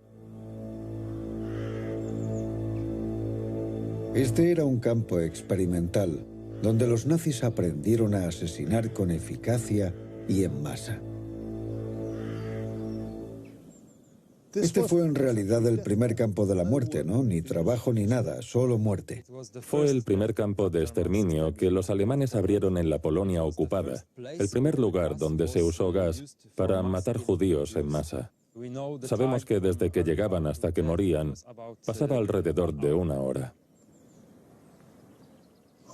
Este era un campo experimental, donde los nazis aprendieron a asesinar con eficacia y en masa. Este fue en realidad el primer campo de la muerte, ¿no? Ni trabajo ni nada, solo muerte. Fue el primer campo de exterminio que los alemanes abrieron en la Polonia ocupada, el primer lugar donde se usó gas para matar judíos en masa. Sabemos que desde que llegaban hasta que morían, pasaba alrededor de 1 hora.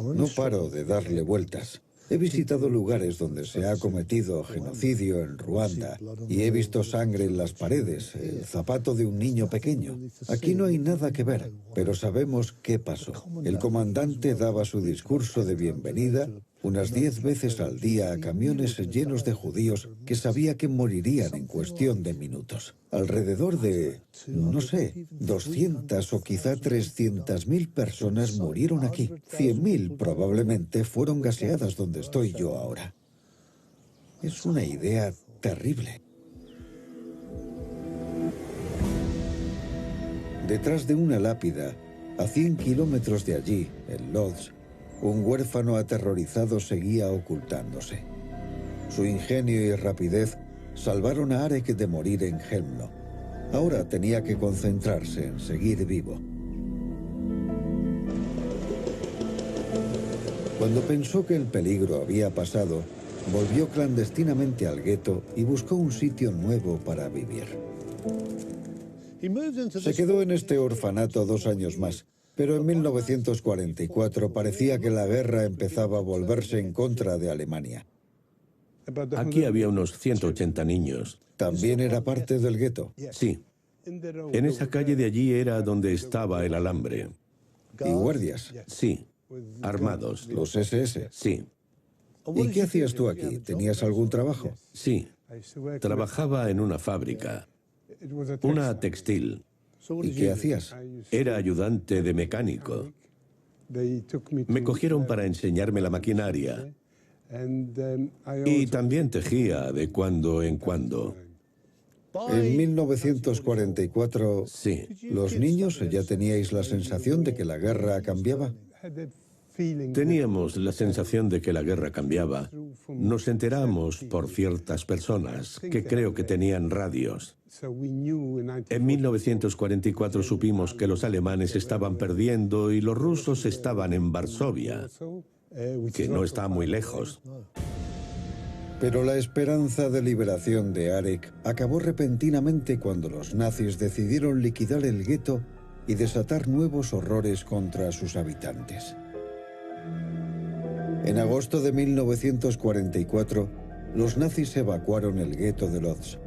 No paro de darle vueltas. He visitado lugares donde se ha cometido genocidio en Ruanda y he visto sangre en las paredes, el zapato de un niño pequeño. Aquí no hay nada que ver, pero sabemos qué pasó. El comandante daba su discurso de bienvenida unas 10 veces al día a camiones llenos de judíos que sabía que morirían en cuestión de minutos. Alrededor de, no sé, 200 o quizá 300.000 personas murieron aquí. 100.000 probablemente fueron gaseadas donde estoy yo ahora. Es una idea terrible. Detrás de una lápida, a 100 kilómetros de allí, en Lodz, un huérfano aterrorizado seguía ocultándose. Su ingenio y rapidez salvaron a Arek de morir en Helmlo. Ahora tenía que concentrarse en seguir vivo. Cuando pensó que el peligro había pasado, volvió clandestinamente al gueto y buscó un sitio nuevo para vivir. Se quedó en este orfanato 2 años más. Pero en 1944 parecía que la guerra empezaba a volverse en contra de Alemania. Aquí había unos 180 niños. ¿También era parte del gueto? Sí. En esa calle de allí era donde estaba el alambre. ¿Y guardias? Sí. Armados. ¿Los SS? Sí. ¿Y qué hacías tú aquí? ¿Tenías algún trabajo? Sí. Trabajaba en una fábrica. Una textil. ¿Y qué hacías? Era ayudante de mecánico. Me cogieron para enseñarme la maquinaria. Y también tejía de cuando en cuando. En 1944, sí. ¿Los niños ya teníais la sensación de que la guerra cambiaba? Teníamos la sensación de que la guerra cambiaba. Nos enteramos por ciertas personas que creo que tenían radios. En 1944 supimos que los alemanes estaban perdiendo y los rusos estaban en Varsovia, que no está muy lejos. Pero la esperanza de liberación de Arek acabó repentinamente cuando los nazis decidieron liquidar el gueto y desatar nuevos horrores contra sus habitantes. En agosto de 1944, los nazis evacuaron el gueto de Lodz.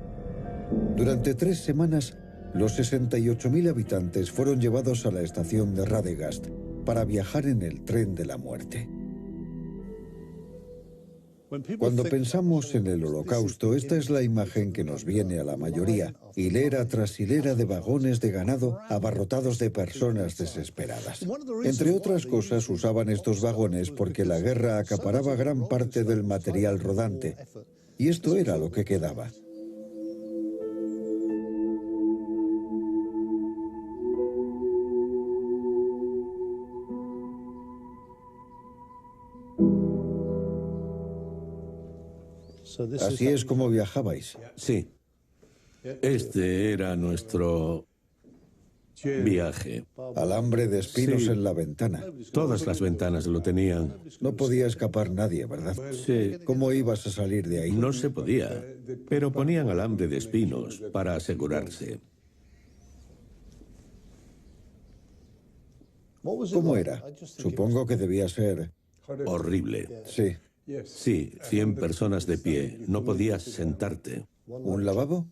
Durante 3 semanas, los 68.000 habitantes fueron llevados a la estación de Radegast para viajar en el tren de la muerte. Cuando pensamos en el Holocausto, esta es la imagen que nos viene a la mayoría, hilera tras hilera de vagones de ganado abarrotados de personas desesperadas. Entre otras cosas, usaban estos vagones porque la guerra acaparaba gran parte del material rodante, y esto era lo que quedaba. Así es como viajabais. Sí. Este era nuestro Viaje. Alambre de espinos Sí. en la ventana. Todas las ventanas lo tenían. No podía escapar nadie, ¿verdad? Sí. ¿Cómo ibas a salir de ahí? No se podía, pero ponían alambre de espinos para asegurarse. ¿Cómo era? Supongo que debía ser... Horrible. Sí. Sí, 100 personas de pie. No podías sentarte. ¿Un lavabo?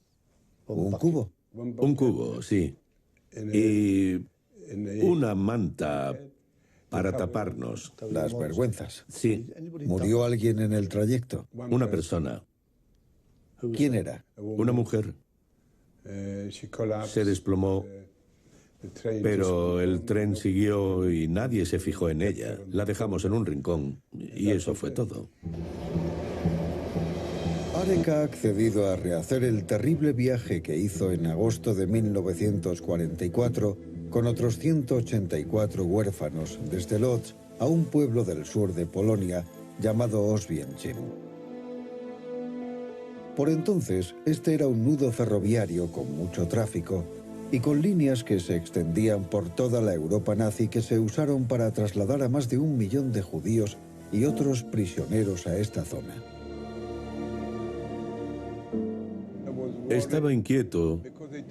¿Un cubo? Un cubo, sí. Y una manta para taparnos. Las vergüenzas. Sí, ¿Murió alguien en el trayecto? una persona. ¿Quién era? Una mujer. Se desplomó, pero el tren siguió y nadie se fijó en ella. La dejamos en un rincón y eso fue todo. Arek ha accedido a rehacer el terrible viaje que hizo en agosto de 1944 con otros 184 huérfanos desde Lodz a un pueblo del sur de Polonia llamado Oswiecim. Por entonces, este era un nudo ferroviario con mucho tráfico y con líneas que se extendían por toda la Europa nazi que se usaron para trasladar a más de 1 millón de judíos y otros prisioneros a esta zona. Estaba inquieto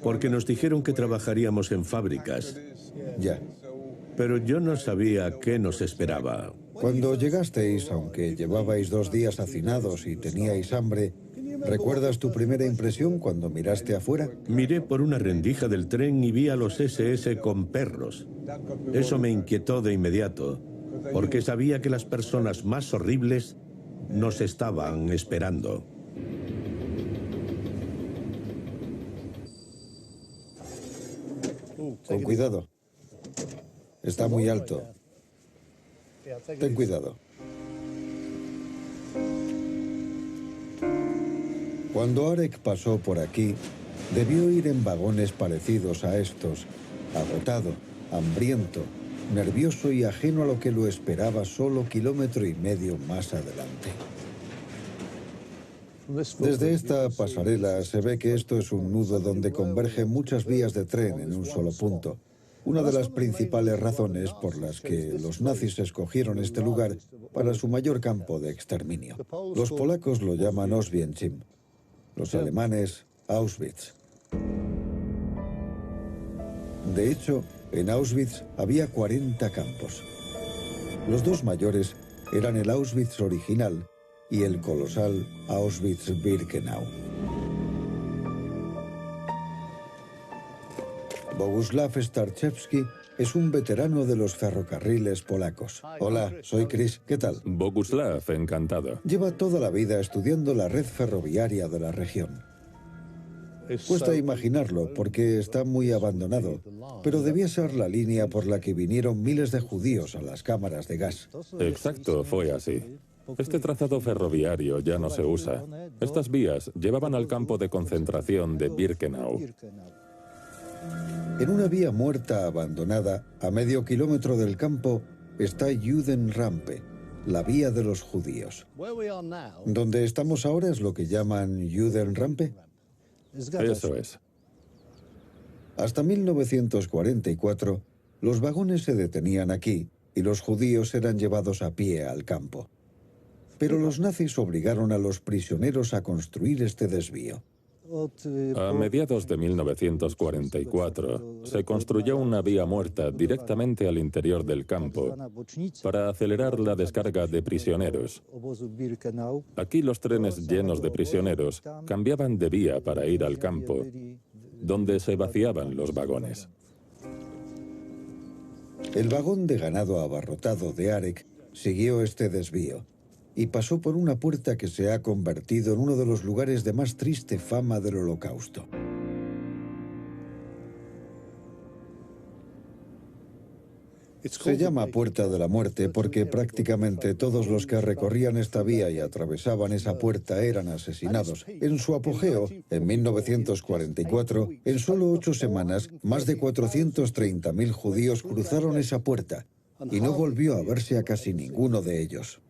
porque nos dijeron que trabajaríamos en fábricas, Ya. pero yo no sabía qué nos esperaba. Cuando llegasteis, aunque llevabais 2 días hacinados y teníais hambre, ¿recuerdas tu primera impresión cuando miraste afuera? Miré por una rendija del tren y vi a los SS con perros. Eso me inquietó de inmediato, porque sabía que las personas más horribles nos estaban esperando. Con cuidado. Está muy alto. Ten cuidado. Cuando Arek pasó por aquí, debió ir en vagones parecidos a estos, agotado, hambriento, nervioso y ajeno a lo que lo esperaba solo 1,5 kilómetros más adelante. Desde esta pasarela se ve que esto es un nudo donde convergen muchas vías de tren en un solo punto. Una de las principales razones por las que los nazis escogieron este lugar para su mayor campo de exterminio. Los polacos lo llaman Oswiecim, los alemanes Auschwitz. De hecho, en Auschwitz había 40 campos. Los 2 mayores eran el Auschwitz original y el colosal Auschwitz-Birkenau. Boguslav Starczewski es un veterano de los ferrocarriles polacos. Hola, soy Chris. ¿Qué tal? Boguslav, encantado. Lleva toda la vida estudiando la red ferroviaria de la región. Cuesta imaginarlo porque está muy abandonado, pero debía ser la línea por la que vinieron miles de judíos a las cámaras de gas. Exacto, fue así. Este trazado ferroviario ya no se usa. Estas vías llevaban al campo de concentración de Birkenau. En una vía muerta abandonada, a medio kilómetro del campo, está Judenrampe, la vía de los judíos. Donde estamos ahora es lo que llaman Judenrampe. Eso es. Hasta 1944, los vagones se detenían aquí y los judíos eran llevados a pie al campo. Pero los nazis obligaron a los prisioneros a construir este desvío. A mediados de 1944 se construyó una vía muerta directamente al interior del campo para acelerar la descarga de prisioneros. Aquí los trenes llenos de prisioneros cambiaban de vía para ir al campo, donde se vaciaban los vagones. El vagón de ganado abarrotado de Arek siguió este desvío y pasó por una puerta que se ha convertido en uno de los lugares de más triste fama del Holocausto. Se llama Puerta de la Muerte porque prácticamente todos los que recorrían esta vía y atravesaban esa puerta eran asesinados. En su apogeo, en 1944, en solo 8 semanas, más de 430.000 judíos cruzaron esa puerta y no volvió a verse a casi ninguno de ellos.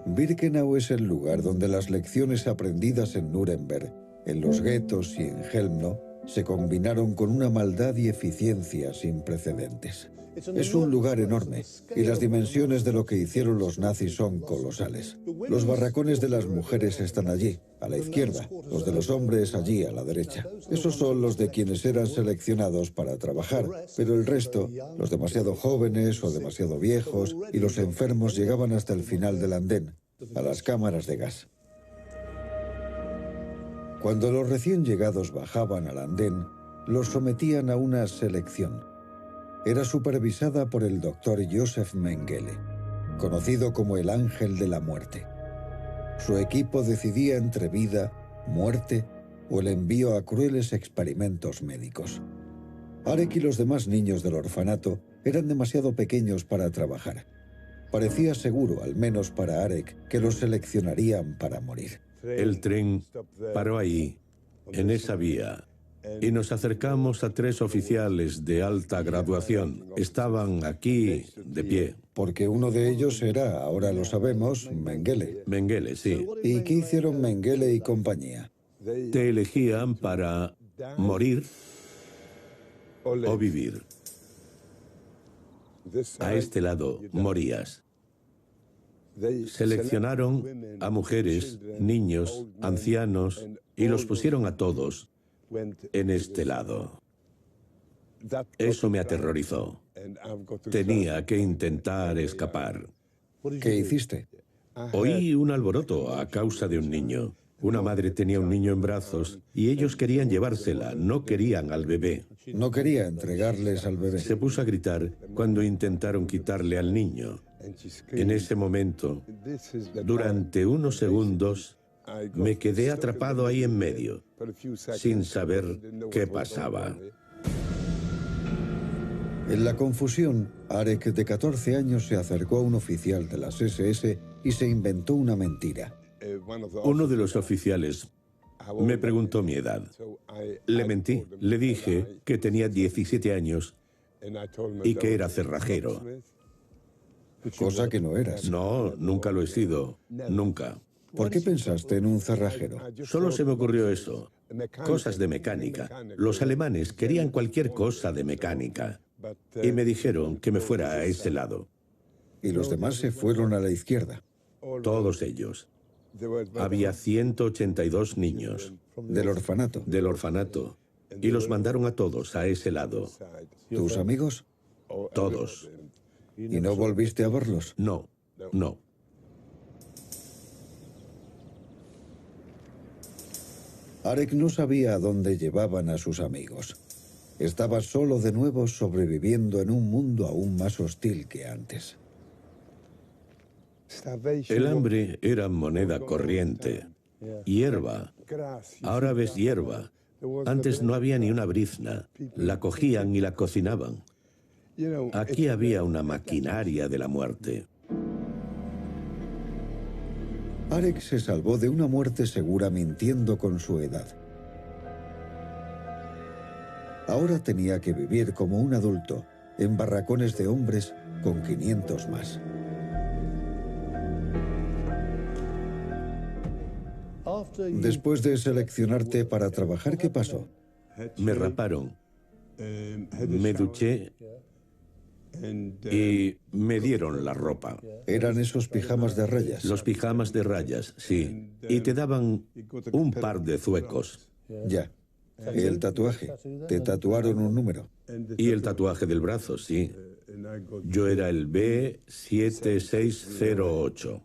Birkenau es el lugar donde las lecciones aprendidas en Nuremberg, en los guetos y en Chelmno se combinaron con una maldad y eficiencia sin precedentes. Es un lugar enorme y las dimensiones de lo que hicieron los nazis son colosales. Los barracones de las mujeres están allí, a la izquierda, los de los hombres allí, a la derecha. Esos son los de quienes eran seleccionados para trabajar, pero el resto, los demasiado jóvenes o demasiado viejos y los enfermos llegaban hasta el final del andén, a las cámaras de gas. Cuando los recién llegados bajaban al andén, los sometían a una selección. Era supervisada por el doctor Josef Mengele, conocido como el Ángel de la Muerte. Su equipo decidía entre vida, muerte o el envío a crueles experimentos médicos. Arek y los demás niños del orfanato eran demasiado pequeños para trabajar. Parecía seguro, al menos para Arek, que los seleccionarían para morir. El tren paró ahí, en esa vía, y nos acercamos a 3 oficiales de alta graduación. Estaban aquí, de pie. Porque uno de ellos era, ahora lo sabemos, Mengele. Mengele, sí. ¿Y qué hicieron Mengele y compañía? Te elegían para morir o vivir. A este lado morías. Seleccionaron a mujeres, niños, ancianos y los pusieron a todos en este lado. Eso me aterrorizó. Tenía que intentar escapar. ¿Qué hiciste? Oí un alboroto a causa de un niño. Una madre tenía un niño en brazos y ellos querían llevársela, no querían al bebé. No quería entregarles al bebé. Se puso a gritar cuando intentaron quitarle al niño. En ese momento, durante unos segundos, me quedé atrapado ahí en medio, sin saber qué pasaba. En la confusión, Arek, de 14 años, se acercó a un oficial de las SS y se inventó una mentira. Uno de los oficiales me preguntó mi edad. Le mentí. Le dije que tenía 17 años y que era cerrajero. Cosa que no eras. No, nunca lo he sido. Nunca. ¿Por qué pensaste en un cerrajero? Solo se me ocurrió eso. Cosas de mecánica. Los alemanes querían cualquier cosa de mecánica. Y me dijeron que me fuera a ese lado. Y los demás se fueron a la izquierda. Todos ellos. Había 182 niños. ¿Del orfanato? Del orfanato. Y los mandaron a todos a ese lado. ¿Tus amigos? Todos. ¿Y no volviste a verlos? No, no. Arek no sabía a dónde llevaban a sus amigos. Estaba solo de nuevo, sobreviviendo en un mundo aún más hostil que antes. El hambre era moneda corriente. Hierba. Ahora ves hierba. Antes no había ni una brizna. La cogían y la cocinaban. Aquí había una maquinaria de la muerte. Arek se salvó de una muerte segura mintiendo con su edad. Ahora tenía que vivir como un adulto, en barracones de hombres con 500 más. Después de seleccionarte para trabajar, ¿qué pasó? Me raparon. Me duché y me dieron la ropa. ¿Eran esos pijamas de rayas? Los pijamas de rayas, sí. Y te daban un par de zuecos. Ya. ¿Y el tatuaje? ¿Te tatuaron un número? Y el tatuaje del brazo, sí. Yo era el B7608.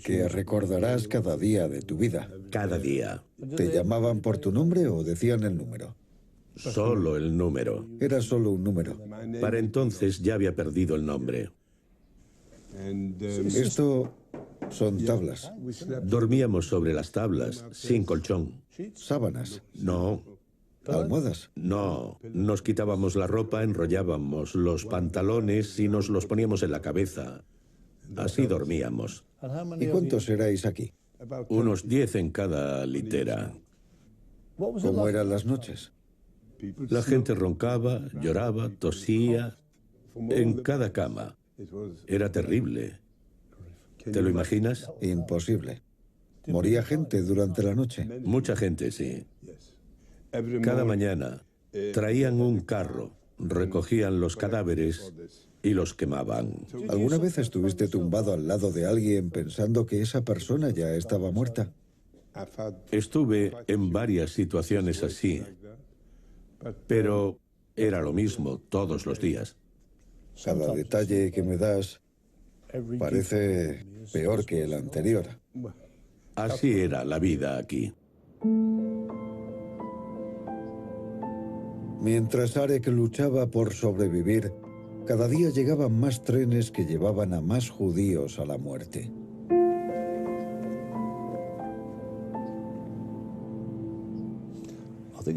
Que recordarás cada día de tu vida. Cada día. ¿Te llamaban por tu nombre o decían el número? Solo el número. Era solo un número. Para entonces ya había perdido el nombre. Esto son tablas. Dormíamos sobre las tablas, sin colchón. ¿Sábanas? No. ¿Almohadas? No. Nos quitábamos la ropa, enrollábamos los pantalones y nos los poníamos en la cabeza. Así dormíamos. ¿Y cuántos erais aquí? Unos 10 en cada litera. ¿Cómo eran las noches? La gente roncaba, lloraba, tosía, en cada cama. Era terrible. ¿Te lo imaginas? Imposible. ¿Moría gente durante la noche? Mucha gente, sí. Cada mañana traían un carro, recogían los cadáveres y los quemaban. ¿Alguna vez estuviste tumbado al lado de alguien pensando que esa persona ya estaba muerta? Estuve en varias situaciones así, pero era lo mismo todos los días. Cada detalle que me das parece peor que el anterior. Así era la vida aquí. Mientras Arek luchaba por sobrevivir, cada día llegaban más trenes que llevaban a más judíos a la muerte.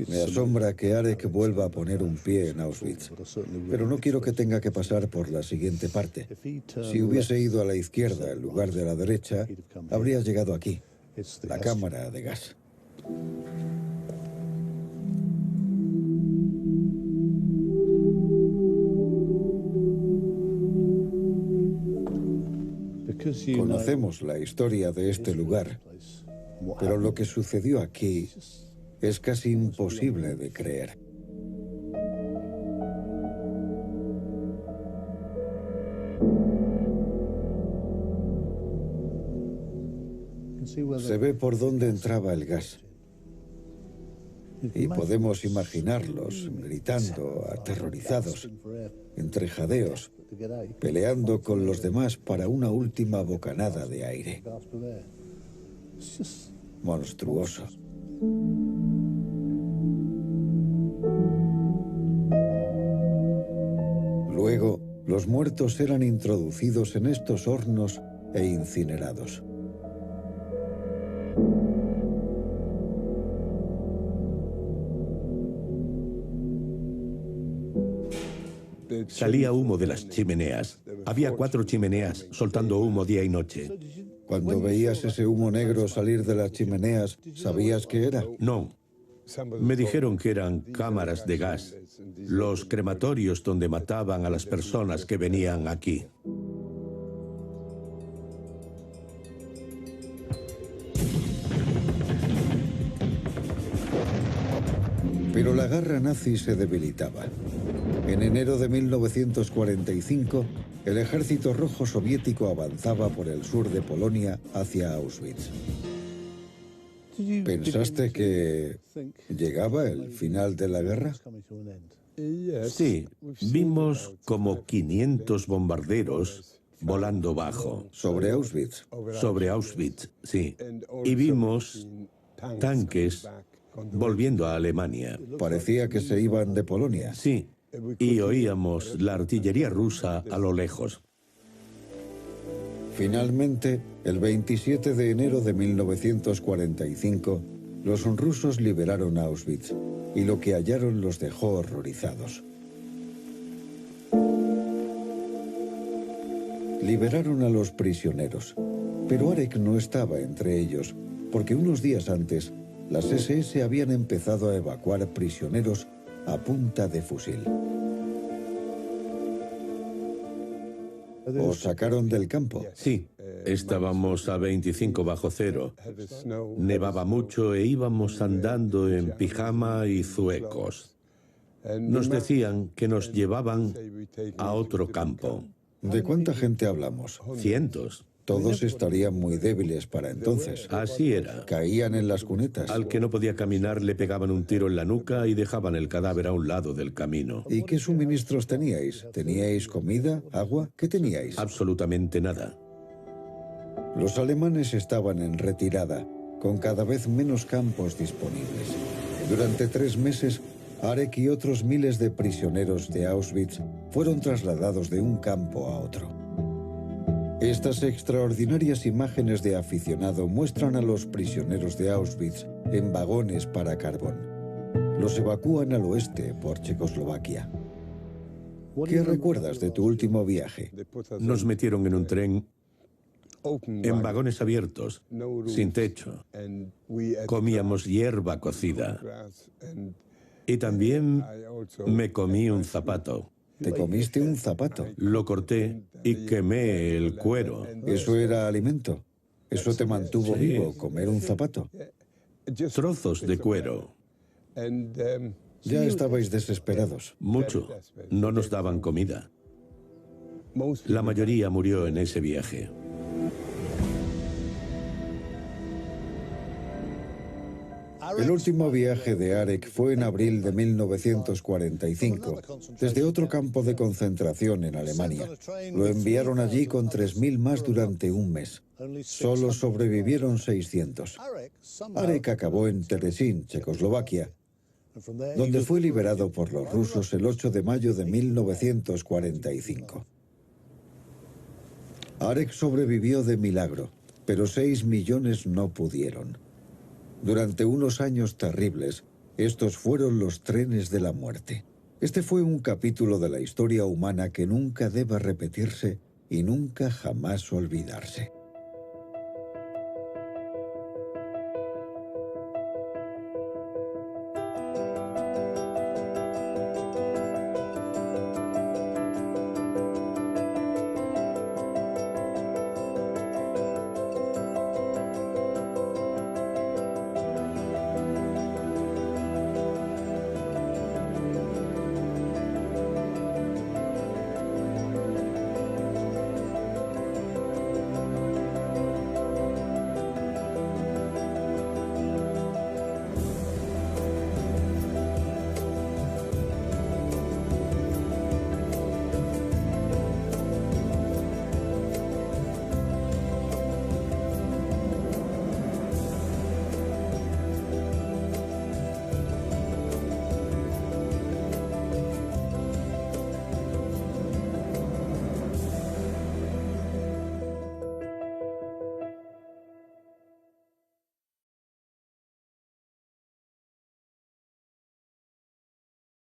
Me asombra que Arek vuelva a poner un pie en Auschwitz, pero no quiero que tenga que pasar por la siguiente parte. Si hubiese ido a la izquierda en lugar de la derecha, habría llegado aquí, la cámara de gas. Conocemos la historia de este lugar, pero lo que sucedió aquí es casi imposible de creer. Se ve por dónde entraba el gas. Y podemos imaginarlos gritando, aterrorizados, entre jadeos, peleando con los demás para una última bocanada de aire. Monstruoso. Luego, los muertos eran introducidos en estos hornos e incinerados. Salía humo de las chimeneas. Había 4 chimeneas soltando humo día y noche. Cuando veías ese humo negro salir de las chimeneas, ¿sabías qué era? No. Me dijeron que eran cámaras de gas, los crematorios donde mataban a las personas que venían aquí. Pero la garra nazi se debilitaba. En enero de 1945, el ejército rojo soviético avanzaba por el sur de Polonia hacia Auschwitz. ¿Pensaste que llegaba el final de la guerra? Sí, vimos como 500 bombarderos volando bajo. ¿Sobre Auschwitz? Sobre Auschwitz, sí. Y vimos tanques volviendo a Alemania. Parecía que se iban de Polonia. Sí, y oíamos la artillería rusa a lo lejos. Finalmente, el 27 de enero de 1945, los rusos liberaron Auschwitz y lo que hallaron los dejó horrorizados. Liberaron a los prisioneros, pero Arek no estaba entre ellos, porque unos días antes, las SS habían empezado a evacuar prisioneros a punta de fusil. ¿Os sacaron del campo? Sí, estábamos a 25 bajo cero. Nevaba mucho e íbamos andando en pijama y zuecos. Nos decían que nos llevaban a otro campo. ¿De cuánta gente hablamos? Cientos. Todos estarían muy débiles para entonces. Así era. Caían en las cunetas. Al que no podía caminar le pegaban un tiro en la nuca y dejaban el cadáver a un lado del camino. ¿Y qué suministros teníais? ¿Teníais comida, agua? ¿Qué teníais? Absolutamente nada. Los alemanes estaban en retirada, con cada vez menos campos disponibles. Durante 3 meses, Arek y otros miles de prisioneros de Auschwitz fueron trasladados de un campo a otro. Estas extraordinarias imágenes de aficionado muestran a los prisioneros de Auschwitz en vagones para carbón. Los evacúan al oeste por Checoslovaquia. ¿Qué recuerdas de tu último viaje? Nos metieron en un tren en vagones abiertos, sin techo. Comíamos hierba cocida. Y también me comí un zapato. ¿Te comiste un zapato? Lo corté y quemé el cuero. ¿Eso era alimento? ¿Eso te mantuvo vivo, comer un zapato? Trozos de cuero. Ya estabais desesperados. Mucho. No nos daban comida. La mayoría murió en ese viaje. El último viaje de Arek fue en abril de 1945, desde otro campo de concentración en Alemania. Lo enviaron allí con 3.000 más durante un mes. Solo sobrevivieron 600. Arek acabó en Terezín, Checoslovaquia, donde fue liberado por los rusos el 8 de mayo de 1945. Arek sobrevivió de milagro, pero 6 millones no pudieron. Durante unos años terribles, estos fueron los trenes de la muerte. Este fue un capítulo de la historia humana que nunca debe repetirse y nunca jamás olvidarse.